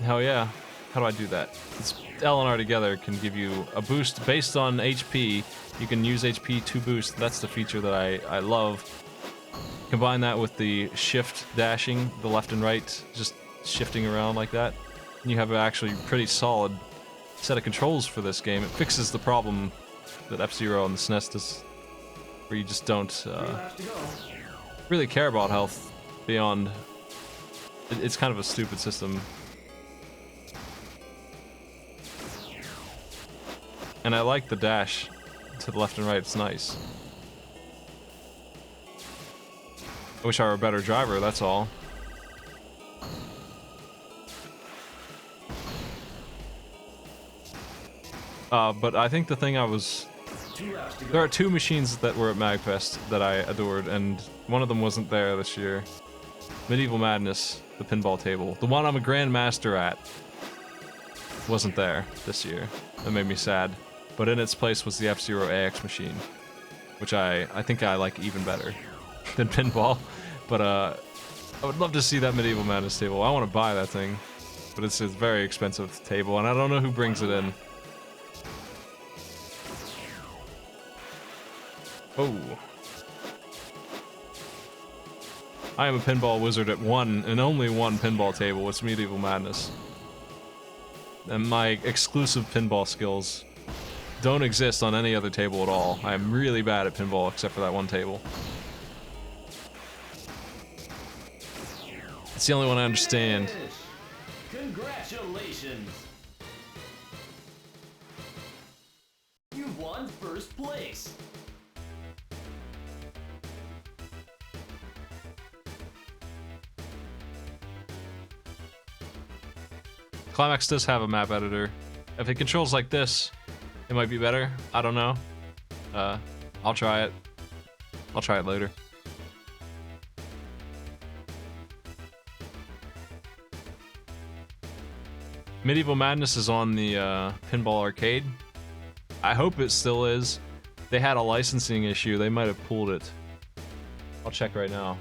Hell yeah. How do I do that? It's L and R together can give you a boost based on HP. You can use HP to boost. That's the feature that I love. Combine that with the shift dashing, the left and right, just shifting around like that. And you have an actually pretty solid set of controls for this game. It fixes the problem that F-Zero on the SNES does, where you just don't 3 laps to go. really care about health beyond... It's kind of a stupid system. And I like the dash to the left and right, it's nice. I wish I were a better driver, that's all. But I think the thing I was... 2 laps to go. There are 2 machines that were at MagFest that I adored, and one of them wasn't there this year. Medieval Madness, the pinball table. The one I'm a grandmaster at wasn't there this year. That made me sad. But in its place was the F-Zero AX machine, which I think I like even better than pinball. But I would love to see that Medieval Madness table. I want to buy that thing, but it's a very expensive table, and I don't know who brings it in. Oh. I am a pinball wizard at one and only one pinball table. It's Medieval Madness. And my exclusive pinball skills don't exist on any other table at all. I am really bad at pinball except for that one table. It's the only one I understand. Congratulations! You've won first place. Climax does have a map editor. If it controls like this, it might be better. I don't know. I'll try it. I'll try it later. Medieval Madness is on the Pinball Arcade. I hope it still is. They had a licensing issue. They might have pulled it. I'll check right now.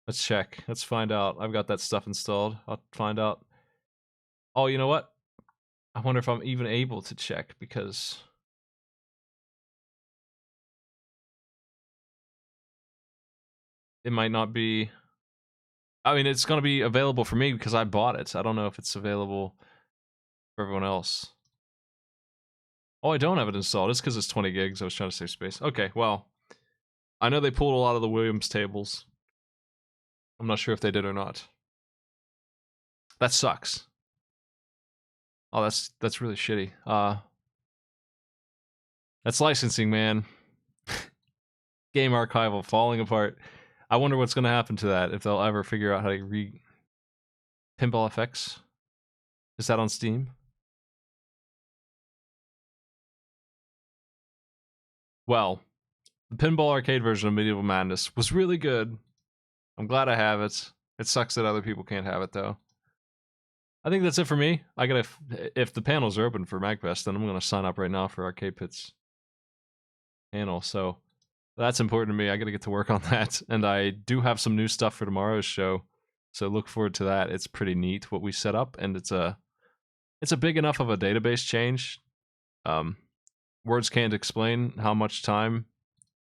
Let's check. Let's find out. I've got that stuff installed. I'll find out. Oh, you know what? I wonder if I'm even able to check because... it might not be... I mean, it's going to be available for me because I bought it. I don't know if it's available for everyone else. Oh, I don't have it installed. It's because it's 20 gigs. I was trying to save space. Okay, well. I know they pulled a lot of the Williams tables. I'm not sure if they did or not. That sucks. Oh, that's really shitty. That's licensing, man. Game archival falling apart. I wonder what's going to happen to that, if they'll ever figure out how to Pinball FX? Is that on Steam? Well, the Pinball Arcade version of Medieval Madness was really good. I'm glad I have it. It sucks that other people can't have it, though. I think that's it for me. I gotta, if the panels are open for MagFest, then I'm gonna sign up right now for Arcade Pit's panel. So that's important to me. I gotta get to work on that, and I do have some new stuff for tomorrow's show. So look forward to that. It's pretty neat what we set up, and it's a big enough of a database change. Words can't explain how much time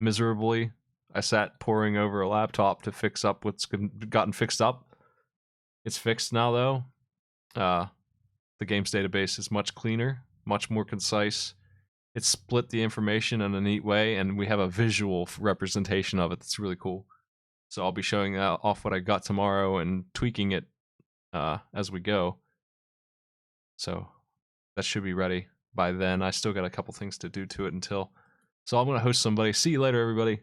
miserably I sat poring over a laptop to fix up what's gotten fixed up. It's fixed now, though. The game's database is much cleaner, much more concise. It's split the information in a neat way, and we have a visual representation of it that's really cool. So I'll be showing off what I got tomorrow and tweaking it as we go. So that should be ready by then. I still got a couple things to do to it until. So I'm going to host somebody. See you later, everybody.